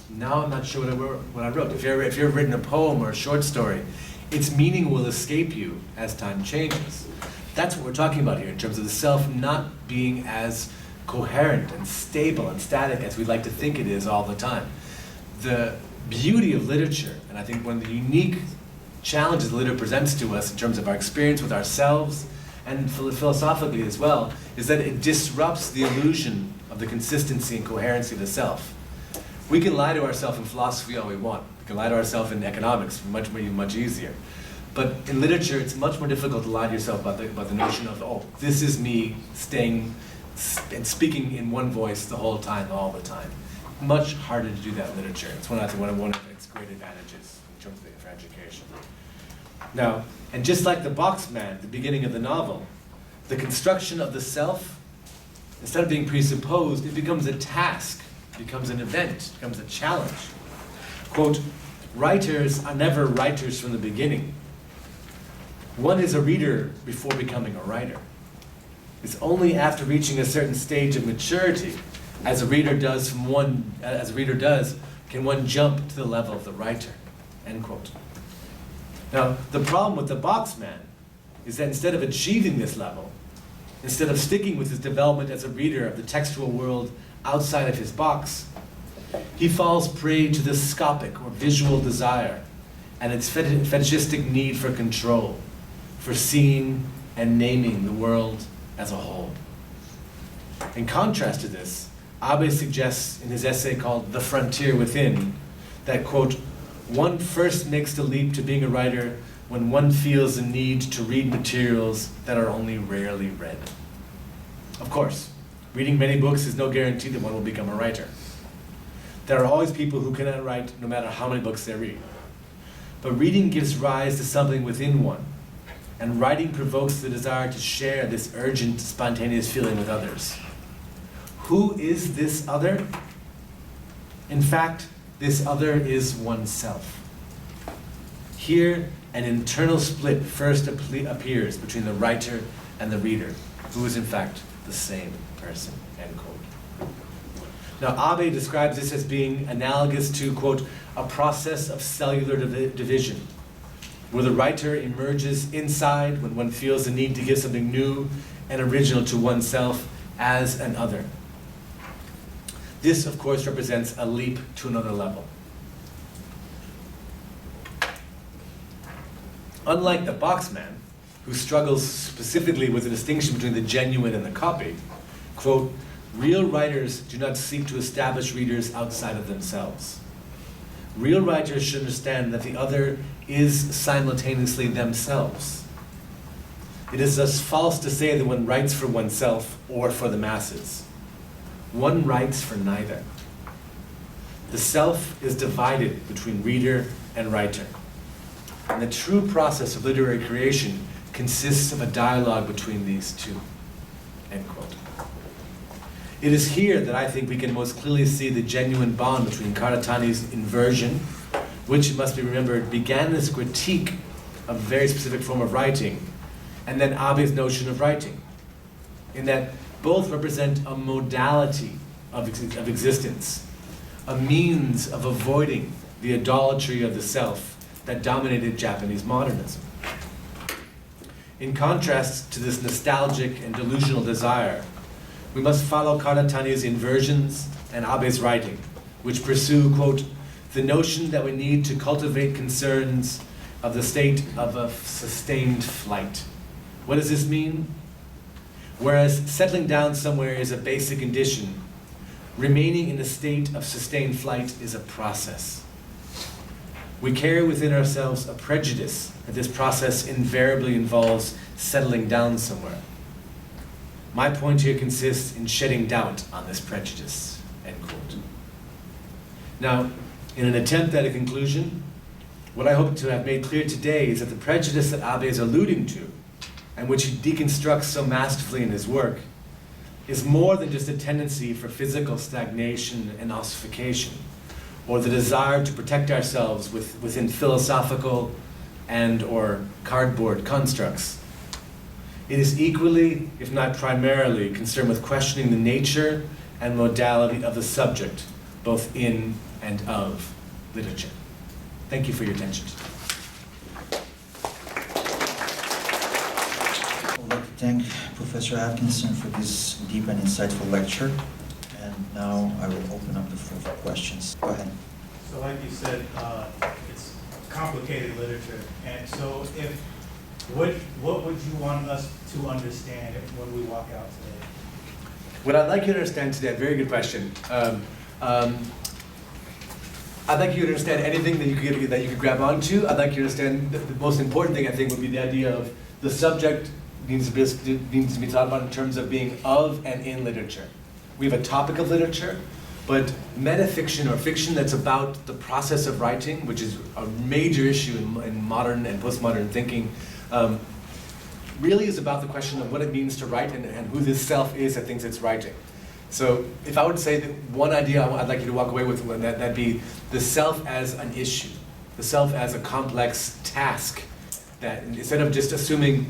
now I'm not sure what I wrote. If you've written a poem or a short story, its meaning will escape you as time changes. That's what we're talking about here in terms of the self not being as coherent and stable and static as we like to think it is all the time. The beauty of literature, and I think one of the unique challenges literature presents to us in terms of our experience with ourselves and philosophically as well, is that it disrupts the illusion of the consistency and coherency of the self. We can lie to ourselves in philosophy all we want. We can lie to ourselves in economics, much easier. But in literature, it's much more difficult to lie to yourself about the notion of, oh, this is me staying and speaking in one voice the whole time, all the time. Much harder to do that in literature. It's one of its great advantages in terms of for education. Now, and just like the Boxman at the beginning of the novel, the construction of the self, instead of being presupposed, it becomes a task, becomes an event, becomes a challenge. Quote, writers are never writers from the beginning. One is a reader before becoming a writer. It's only after reaching a certain stage of maturity, as a reader does, can one jump to the level of the writer. End quote. Now, the problem with the Boxman is that instead of achieving this level, instead of sticking with his development as a reader of the textual world outside of his box, he falls prey to the scopic or visual desire and its fetishistic need for control, for seeing and naming the world as a whole. In contrast to this, Abe suggests in his essay called The Frontier Within that, quote, one first makes the leap to being a writer when one feels the need to read materials that are only rarely read. Of course, reading many books is no guarantee that one will become a writer. There are always people who cannot write no matter how many books they read. But reading gives rise to something within one, and writing provokes the desire to share this urgent, spontaneous feeling with others. Who is this other? In fact, this other is oneself. Here, an internal split first appears between the writer and the reader, who is in fact the same person, end quote. Now, Abe describes this as being analogous to, quote, a process of cellular division, where the writer emerges inside when one feels the need to give something new and original to oneself as an other. This, of course, represents a leap to another level. Unlike the Boxman, who struggles specifically with the distinction between the genuine and the copy, quote, real writers do not seek to establish readers outside of themselves. Real writers should understand that the other is simultaneously themselves. It is thus false to say that one writes for oneself or for the masses. One writes for neither. The self is divided between reader and writer. And the true process of literary creation consists of a dialogue between these two, end quote. It is here that I think we can most clearly see the genuine bond between Karatani's Inversion, which, it must be remembered, began as a critique of a very specific form of writing, and then Abe's notion of writing, in that both represent a modality of existence, a means of avoiding the idolatry of the self that dominated Japanese modernism. In contrast to this nostalgic and delusional desire, we must follow Karatani's Inversions and Abe's writing, which pursue, quote, the notion that we need to cultivate concerns of the state of a sustained flight. What does this mean? Whereas settling down somewhere is a basic condition, remaining in a state of sustained flight is a process. We carry within ourselves a prejudice that this process invariably involves settling down somewhere. My point here consists in shedding doubt on this prejudice, end quote. Now, in an attempt at a conclusion, what I hope to have made clear today is that the prejudice that Abe is alluding to, and which he deconstructs so masterfully in his work, is more than just a tendency for physical stagnation and ossification, or the desire to protect ourselves within philosophical and or cardboard constructs. It is equally, if not primarily, concerned with questioning the nature and modality of the subject, both in and of literature. Thank you for your attention. I'd like to thank Professor Atkinson for this deep and insightful lecture. And now I will open up the floor for questions. Go ahead. So like you said, it's complicated literature. And so what would you want us to understand when we walk out today? What I'd like you to understand today, very good question. I'd like you to understand anything that you could grab onto. I'd like you to understand the most important thing, I think, would be the idea of the subject needs to be thought about in terms of being of and in literature. We have a topic of literature, but metafiction or fiction that's about the process of writing, which is a major issue in modern and postmodern thinking, really is about the question of what it means to write and who this self is that thinks it's writing. So if I would say that one idea I'd like you to walk away with, that'd be the self as an issue, the self as a complex task, that instead of just assuming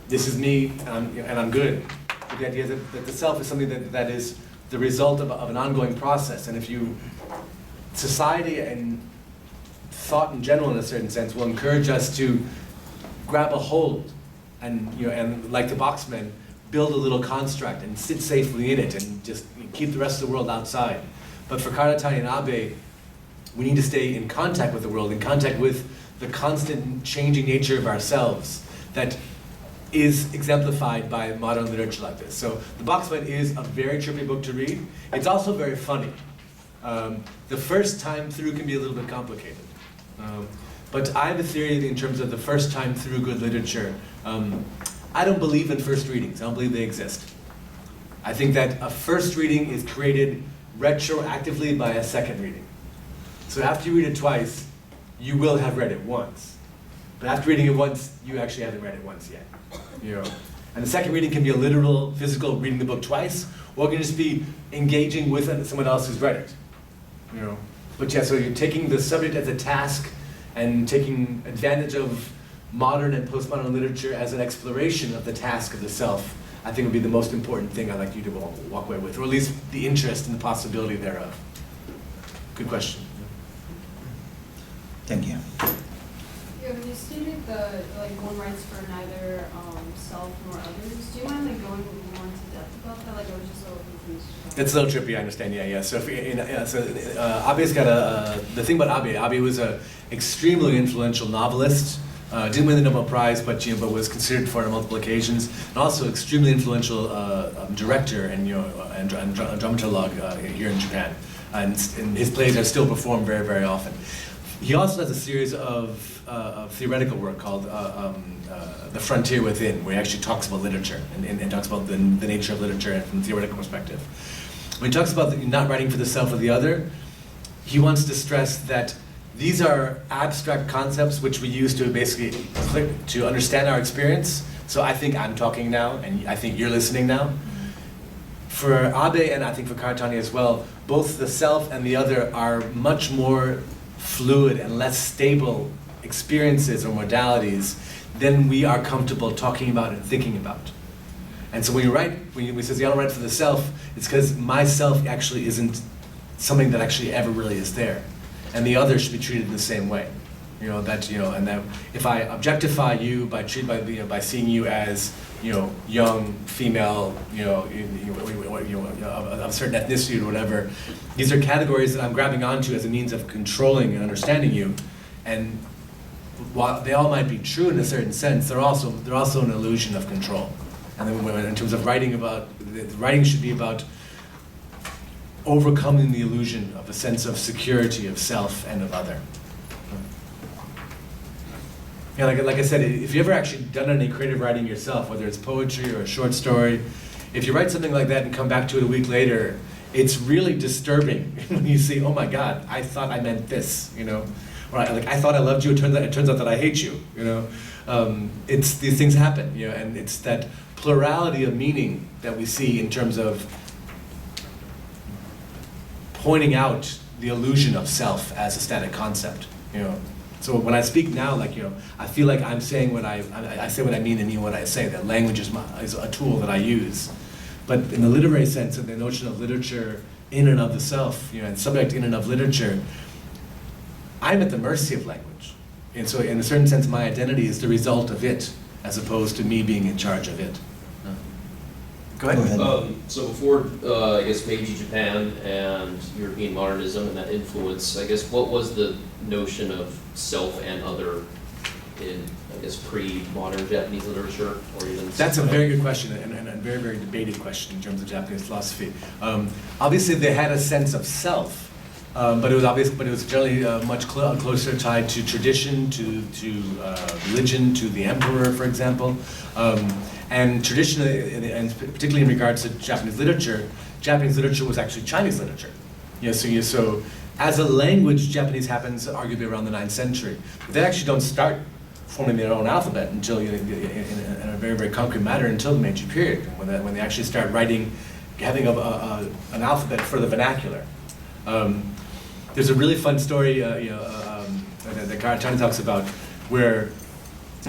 this is me and I'm good, the idea that the self is something that is the result of an ongoing process. And if society and thought in general in a certain sense will encourage us to grab a hold and like the Boxman, build a little construct and sit safely in it and just keep the rest of the world outside. But for Karatani and Abe, we need to stay in contact with the world, in contact with the constant changing nature of ourselves that is exemplified by modern literature like this. So the Boxman is a very trippy book to read. It's also very funny. The first time through can be a little bit complicated. But I have a theory in terms of the first time through good literature. I don't believe in first readings. I don't believe they exist. I think that a first reading is created retroactively by a second reading. So after you read it twice, you will have read it once. But after reading it once, you actually haven't read it once yet. And the second reading can be a literal, physical reading the book twice, or it can just be engaging with someone else who's read it. But yeah, so you're taking the subject as a task and taking advantage of modern and postmodern literature as an exploration of the task of the self, I think would be the most important thing I'd like you to walk away with, or at least the interest and the possibility thereof. Good question. Thank you. Yeah, when you stated one writes for neither self nor others, do you mind going more into depth about that? I was just a little confused. It's a little trippy, I understand. Yeah. So, Abe's got the thing about Abe was a extremely influential novelist. Didn't win the Nobel Prize, but was considered for it on multiple occasions, and also extremely influential director and dramaturg here in Japan. And his plays are still performed very, very often. He also has a series of theoretical work called The Frontier Within, where he actually talks about literature and talks about the nature of literature from a theoretical perspective. When he talks about not writing for the self or the other, he wants to stress that these are abstract concepts which we use to basically to understand our experience. So I think I'm talking now, and I think you're listening now. For Abe, and I think for Karatani as well, both the self and the other are much more fluid and less stable experiences or modalities than we are comfortable talking about and thinking about. And so when we say, I don't write for the self, it's because my self actually isn't something that actually ever really is there. And the other should be treated in the same way. And that if I objectify you by seeing you as young, female, of a certain ethnicity or whatever, these are categories that I'm grabbing onto as a means of controlling and understanding you. And while they all might be true in a certain sense, they're also an illusion of control. And then in terms of writing should be about overcoming the illusion of a sense of security of self and of other. Yeah, like I said, if you've ever actually done any creative writing yourself, whether it's poetry or a short story, if you write something like that and come back to it a week later, it's really disturbing when you see, oh my God, I thought I meant this, Or I thought I loved you, it turns out that I hate you, These things happen, and it's that plurality of meaning that we see in terms of pointing out the illusion of self as a static concept, So when I speak now, I feel like I'm saying I say what I mean and mean what I say. That language is a tool that I use. But in the literary sense, of the notion of literature in and of the self, and subject in and of literature, I'm at the mercy of language. And so in a certain sense, my identity is the result of it, as opposed to me being in charge of it. Go ahead. So before, I guess, Meiji Japan and European modernism and that influence, I guess, what was the notion of self and other in, I guess, pre-modern Japanese literature, or even? That's a very good question, and a very, very debated question in terms of Japanese philosophy. Obviously, they had a sense of self, but it was generally much closer tied to tradition, to religion, to the emperor, for example. And traditionally, and particularly in regards to Japanese literature was actually Chinese literature. So as a language, Japanese happens arguably around the 9th century. But they actually don't start forming their own alphabet until, in a very, very concrete manner, until the Meiji period, when they actually start writing, having an alphabet for the vernacular. There's a really fun story, that Karatani talks about, where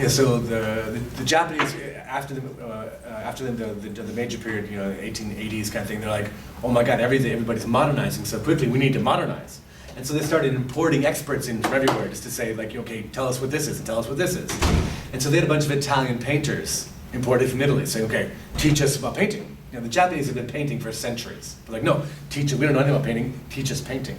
so the Japanese after the Meiji period, 1880s kind of thing, they're like, oh my God, everybody's modernizing so quickly, we need to modernize. And so they started importing experts in from everywhere just to say, like, okay, tell us what this is and tell us what this is. And so they had a bunch of Italian painters imported from Italy saying, okay, teach us about painting. The Japanese have been painting for centuries. They're like, no, we don't know anything about painting, teach us painting.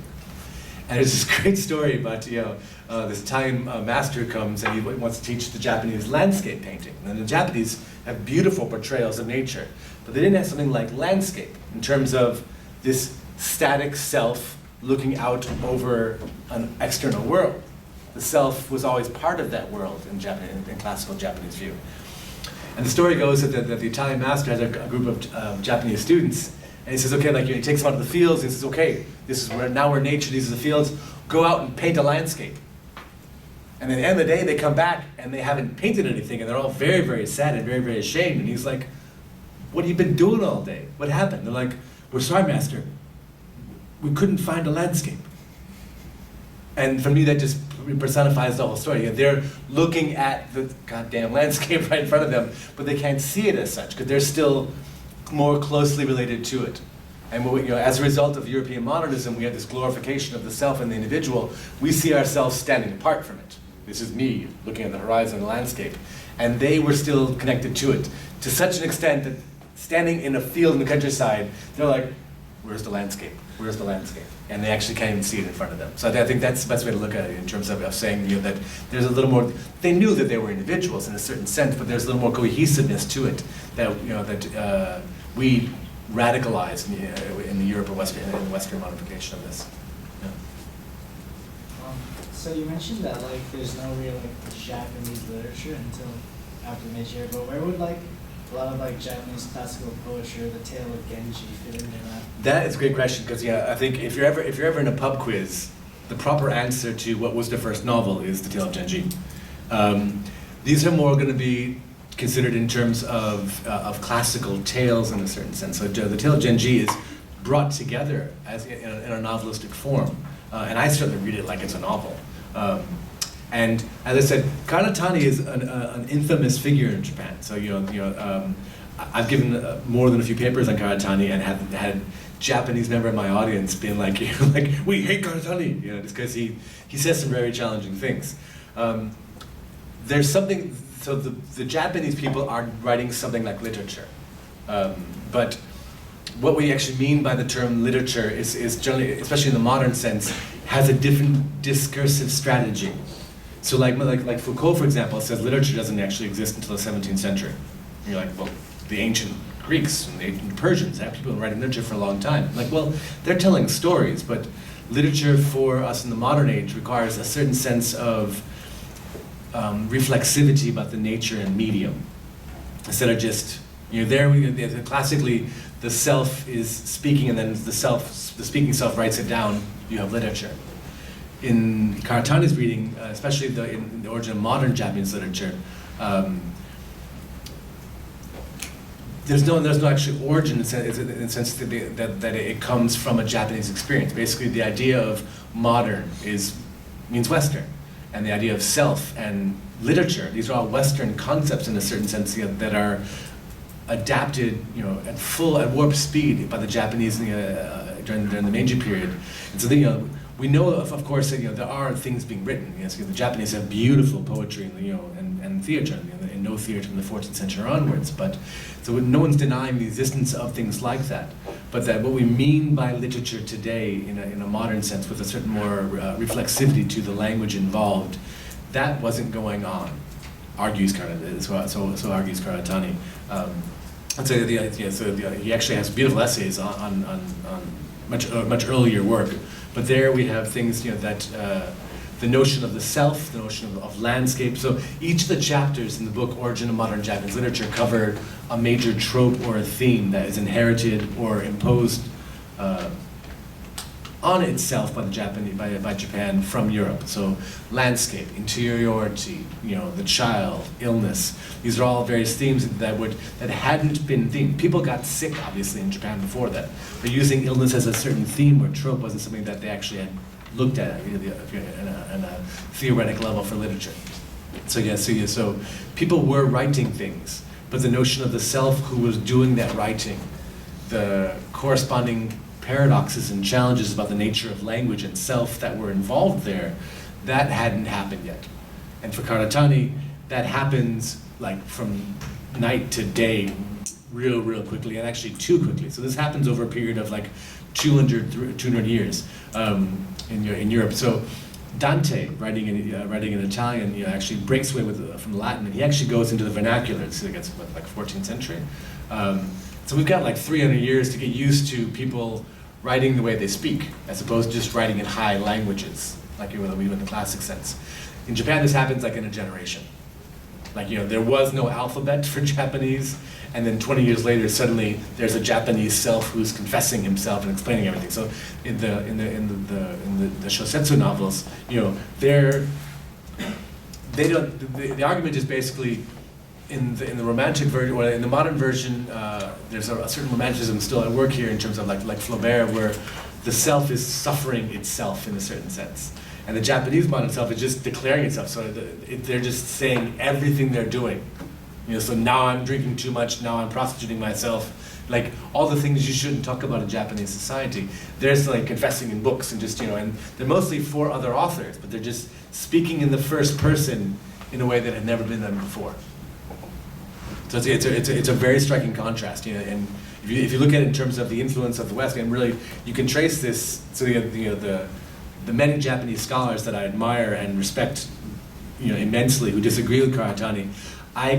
And there's this great story about, this Italian master comes and he wants to teach the Japanese landscape painting. And the Japanese have beautiful portrayals of nature, but they didn't have something like landscape in terms of this static self looking out over an external world. The self was always part of that world in classical Japanese view. And the story goes that the Italian master has a group of Japanese students, and he says, okay, he takes them out to the fields, and he says, okay, this is now we're nature, these are the fields, go out and paint a landscape. And at the end of the day, they come back, and they haven't painted anything, and they're all very, very sad and very, very ashamed, and he's like, what have you been doing all day? What happened? They're like, we're sorry, master, we couldn't find a landscape. And for me, that just personifies the whole story. They're looking at the goddamn landscape right in front of them, but they can't see it as such, because they're still more closely related to it. And as a result of European modernism, we have this glorification of the self and the individual. We see ourselves standing apart from it. This is me looking at the horizon and the landscape. And they were still connected to it, to such an extent that standing in a field in the countryside, they're like, where's the landscape? Where's the landscape? And they actually can't even see it in front of them. So I think that's the best way to look at it in terms of saying that there's a little more, they knew that they were individuals in a certain sense, but there's a little more cohesiveness to it that we radicalized in the Europe or Western modification of this. Yeah. So you mentioned that there's no real Japanese literature until after the Meiji era, but where would a lot of Japanese classical poetry or the tale of Genji fit into that? That is a great question, because I think if you're ever in a pub quiz, the proper answer to what was the first novel is the tale of Genji. These are more going to be considered in terms of classical tales in a certain sense. So the tale of Genji is brought together as in a novelistic form, and I certainly read it like it's a novel. And as I said, Karatani is an infamous figure in Japan. So I've given more than a few papers on Karatani and have had Japanese member of my audience being like, we hate Karatani, just because he says some very challenging things. There's something. So the Japanese people are writing something like literature, but what we actually mean by the term literature is generally, especially in the modern sense, has a different discursive strategy. So like Foucault, for example, says literature doesn't actually exist until the 17th century. And you're like, well, the ancient Greeks and the ancient Persians have people writing literature for a long time. Like, well, they're telling stories, but literature for us in the modern age requires a certain sense of reflexivity about the nature and medium. Instead of just, classically, the self is speaking and then the speaking self writes it down, you have literature. In Karatani's reading, especially in the origin of modern Japanese literature, there's no actual origin in the sense that it comes from a Japanese experience. Basically, the idea of modern means Western, and the idea of self and literature, these are all Western concepts in a certain sense that are adapted, at warp speed by the Japanese during the Meiji period. And so we know, of course, that, there are things being written. Yes, the Japanese have beautiful poetry, and theater, and no theater from the 14th century onwards. But so no one's denying the existence of things like that. But that what we mean by literature today, in a modern sense, with a certain more reflexivity to the language involved, that wasn't going on. Argues Karatani. So argues Karatani. And so, he actually has beautiful essays on much earlier work. But there we have things, that the notion of the self, the notion of landscape. So each of the chapters in the book Origin of Modern Japanese Literature cover a major trope or a theme that is inherited or imposed on itself by Japan from Europe. So landscape, interiority, the child, illness. These are all various themes that hadn't been themed. People got sick, obviously, in Japan before that. But using illness as a certain theme or trope wasn't something that they actually had looked at in a theoretic level for literature. So people were writing things, but the notion of the self who was doing that writing, the corresponding paradoxes and challenges about the nature of language and self that were involved there, that hadn't happened yet. And for Karatani, that happens like from night to day real quickly, and actually too quickly. So this happens over a period of like 200 years in Europe. So Dante, writing in Italian, actually breaks away from Latin, and he actually goes into the vernacular. So it gets like 14th century. So we've got like 300 years to get used to people writing the way they speak, as opposed to just writing in high languages, like we would in the classic sense. In Japan, this happens like in a generation. Like, there was no alphabet for Japanese, and then 20 years later, suddenly there's a Japanese self who's confessing himself and explaining everything. So in the Shosetsu novels, the argument is basically in the romantic version, or in the modern version, there's a certain romanticism still at work here in terms of like Flaubert, where the self is suffering itself in a certain sense. And the Japanese modern self is just declaring itself, so they're just saying everything they're doing. So now I'm drinking too much, now I'm prostituting myself, like all the things you shouldn't talk about in Japanese society. They're like confessing in books and just, and they're mostly for other authors, but they're just speaking in the first person in a way that had never been done before. So it's a very striking contrast, and if you look at it in terms of the influence of the West, and really you can trace this. So the many Japanese scholars that I admire and respect, immensely, who disagree with Karatani, I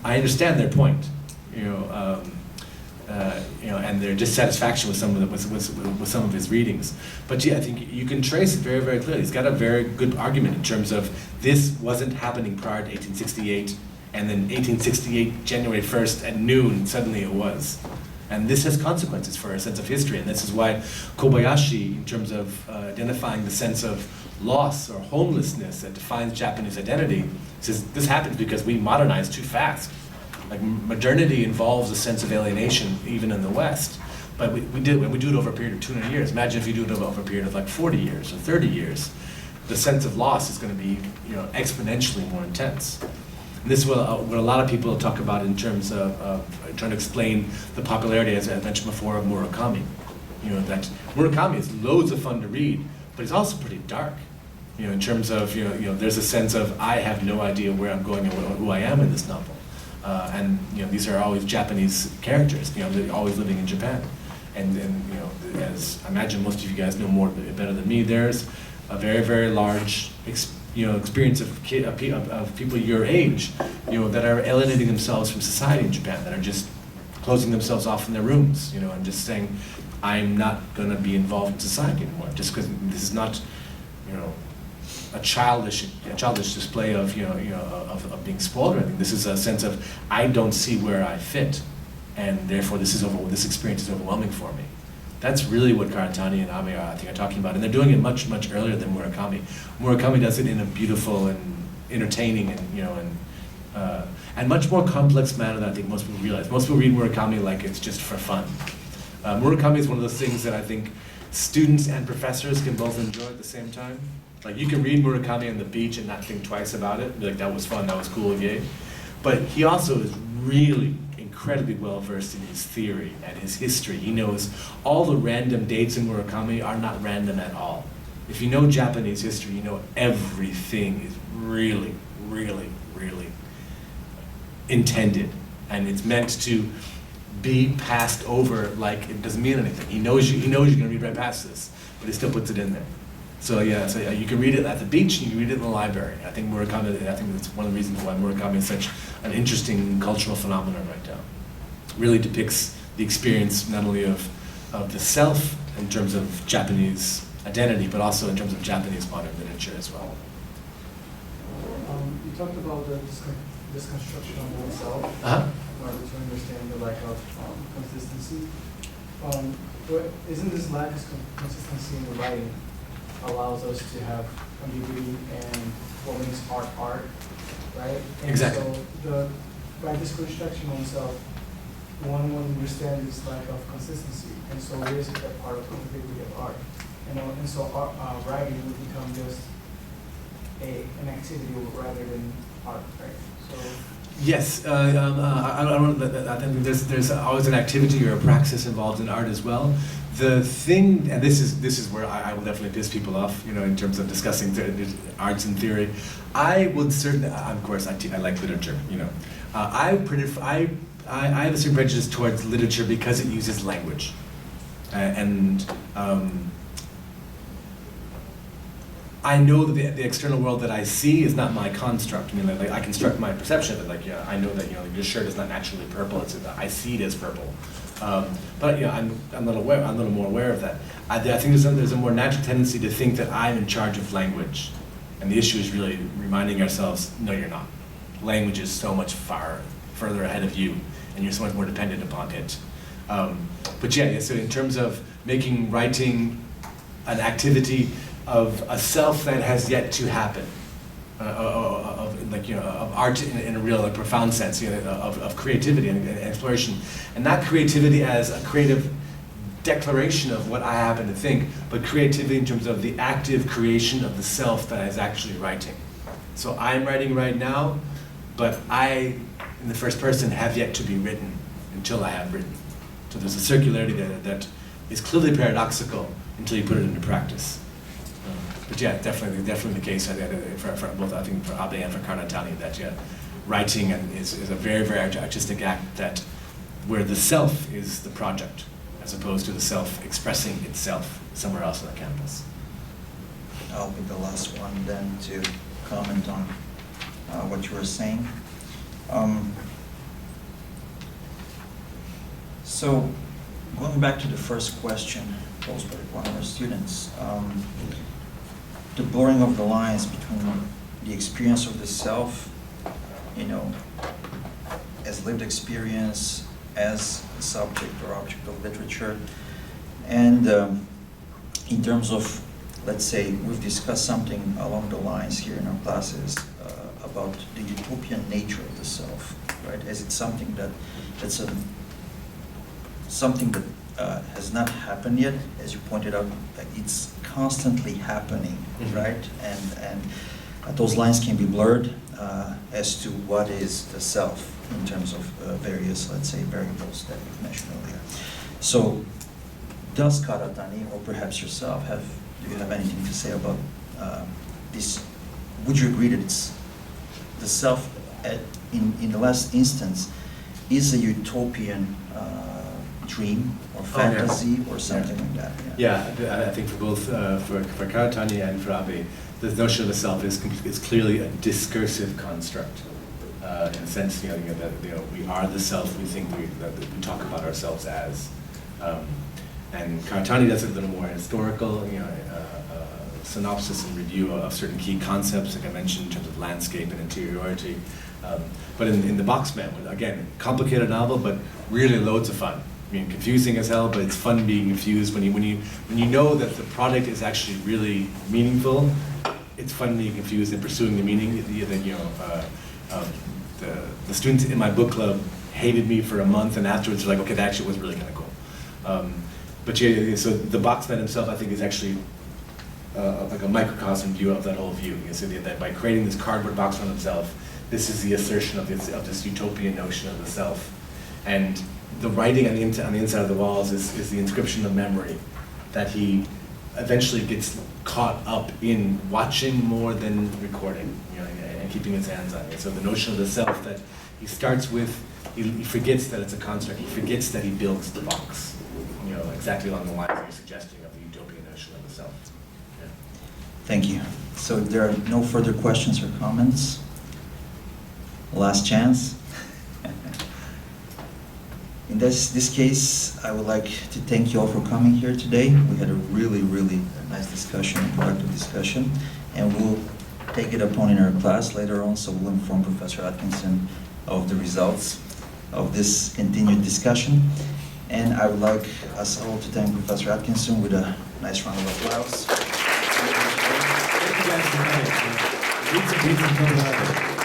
understand their point, and their dissatisfaction with some of his readings. But I think you can trace it very, very clearly. He's got a very good argument in terms of this wasn't happening prior to 1868, and then 1868, January 1st at noon, suddenly it was. And this has consequences for our sense of history, and this is why Kobayashi, in terms of identifying the sense of loss or homelessness that defines Japanese identity, says this happens because we modernize too fast. Like modernity involves a sense of alienation, even in the West. But we do it over a period of 200 years. Imagine if you do it over a period of like 40 years or 30 years. The sense of loss is going to be, exponentially more intense. And this is what a lot of people talk about in terms of trying to explain the popularity, as I mentioned before, of Murakami. That Murakami is loads of fun to read, but it's also pretty dark. In terms of, there's a sense of, I have no idea where I'm going and who I am in this novel. And these are always Japanese characters, they're always living in Japan. And as I imagine most of you guys know better than me, there's a very, very large experience of people your age, that are alienating themselves from society in Japan, that are just closing themselves off in their rooms, and just saying, I'm not going to be involved in society anymore, just because this is not, a childish display of of being spoiled or anything. This is a sense of, I don't see where I fit, and therefore this experience is overwhelming for me. That's really what Karatani and Abe are talking about, and they're doing it much earlier than Murakami. Murakami does it in a beautiful and entertaining and much more complex manner than I think most people realize. Most people read Murakami like it's just for fun. Murakami is one of those things that I think students and professors can both enjoy at the same time. Like, you can read Murakami on the beach and not think twice about it. Be like, that was fun, that was cool, yay. But he also is really incredibly well versed in his theory and his history. He knows all the random dates in Murakami are not random at all. If you know Japanese history, you know everything is really, really, really intended, and it's meant to be passed over like it doesn't mean anything. He knows you're going to read right past this, but he still puts it in there. So yeah, you can read it at the beach, and you can read it in the library. I think that's one of the reasons why Murakami is such an interesting cultural phenomenon right now. Really depicts the experience not only of the self in terms of Japanese identity, but also in terms of Japanese modern literature as well. You talked about the disconstruction of oneself in order to understand the lack of consistency. But isn't this lack of consistency in the writing allows us to have ambiguity and what makes art, right? And Exactly. So by disconstructing oneself, one will understand this lack of consistency, and so it is a part of the ambiguity of art. And so writing would become just an activity rather than art, right? So. Yes, I think there's always an activity or a praxis involved in art as well. The thing, and this is where I will definitely piss people off, in terms of discussing arts and theory. I would certainly, of course, I like literature. I have a certain prejudice towards literature because it uses language, I know that the external world that I see is not my construct. I construct my perception of it. I know that your shirt is not naturally purple. I see it as purple. But I'm a little more aware of that. I think there's a more natural tendency to think that I'm in charge of language, and the issue is really reminding ourselves, no, you're not. Language is so much further ahead of you, and you're so much more dependent upon it. But so in terms of making writing an activity of a self that has yet to happen, of art in a real, profound sense, of creativity and exploration, and not creativity as a creative declaration of what I happen to think, but creativity in terms of the active creation of the self that is actually writing. So I'm writing right now, but I, in the first person, have yet to be written until I have written. So there's a circularity there that is clearly paradoxical until you put it into practice. But definitely the case for both, I think, for Abe and for Karatani, that writing is a very, very artistic act that where the self is the project, as opposed to the self expressing itself somewhere else on the canvas. I'll be the last one then to comment on what you were saying. So, going back to the first question posed by one of our students, the blurring of the lines between the experience of the self, as lived experience, as a subject or object of literature, and in terms of, let's say, we've discussed something along the lines here in our classes about the utopian nature of the self, right? As it's something that's something that has not happened yet, as you pointed out, it's constantly happening, right? And those lines can be blurred as to what is the self in terms of various, let's say, variables that we've mentioned earlier. So, does Karatani, or perhaps yourself, do you have anything to say about this? Would you agree that it's the self, in the last instance, is a utopian dream or fantasy or something like that? I think for both for Karatani and for Abe, the notion of the self is clearly a discursive construct. In a sense, that we are the self we think that we talk about ourselves as. And Karatani does it a little more historical, synopsis and review of certain key concepts, like I mentioned, in terms of landscape and interiority. But in the Boxman, again, complicated novel, but really loads of fun. Confusing as hell, but it's fun being confused when you know that the product is actually really meaningful. It's fun being confused and pursuing the meaning. The students in my book club hated me for a month, and afterwards they're like, okay, that actually was really kind of cool. So the Boxman himself, I think, is actually like a microcosm view of that whole view. So that by creating this cardboard box on himself, this is the assertion of this utopian notion of the self. And the writing on the inside of the walls is the inscription of memory that he eventually gets caught up in watching more than recording, you know, and keeping his hands on it. So the notion of the self that he starts with, he forgets that it's a construct, he forgets that he builds the box, you know, exactly along the lines that you're suggesting of the utopian notion of the self. Yeah. Thank you. So if there are no further questions or comments, last chance. In this case, I would like to thank you all for coming here today. We had a really, really nice discussion, productive discussion, and we'll take it upon in our class later on, so we'll inform Professor Atkinson of the results of this continued discussion. And I would like us all to thank Professor Atkinson with a nice round of applause. Thank you guys for coming. Pizza, pizza,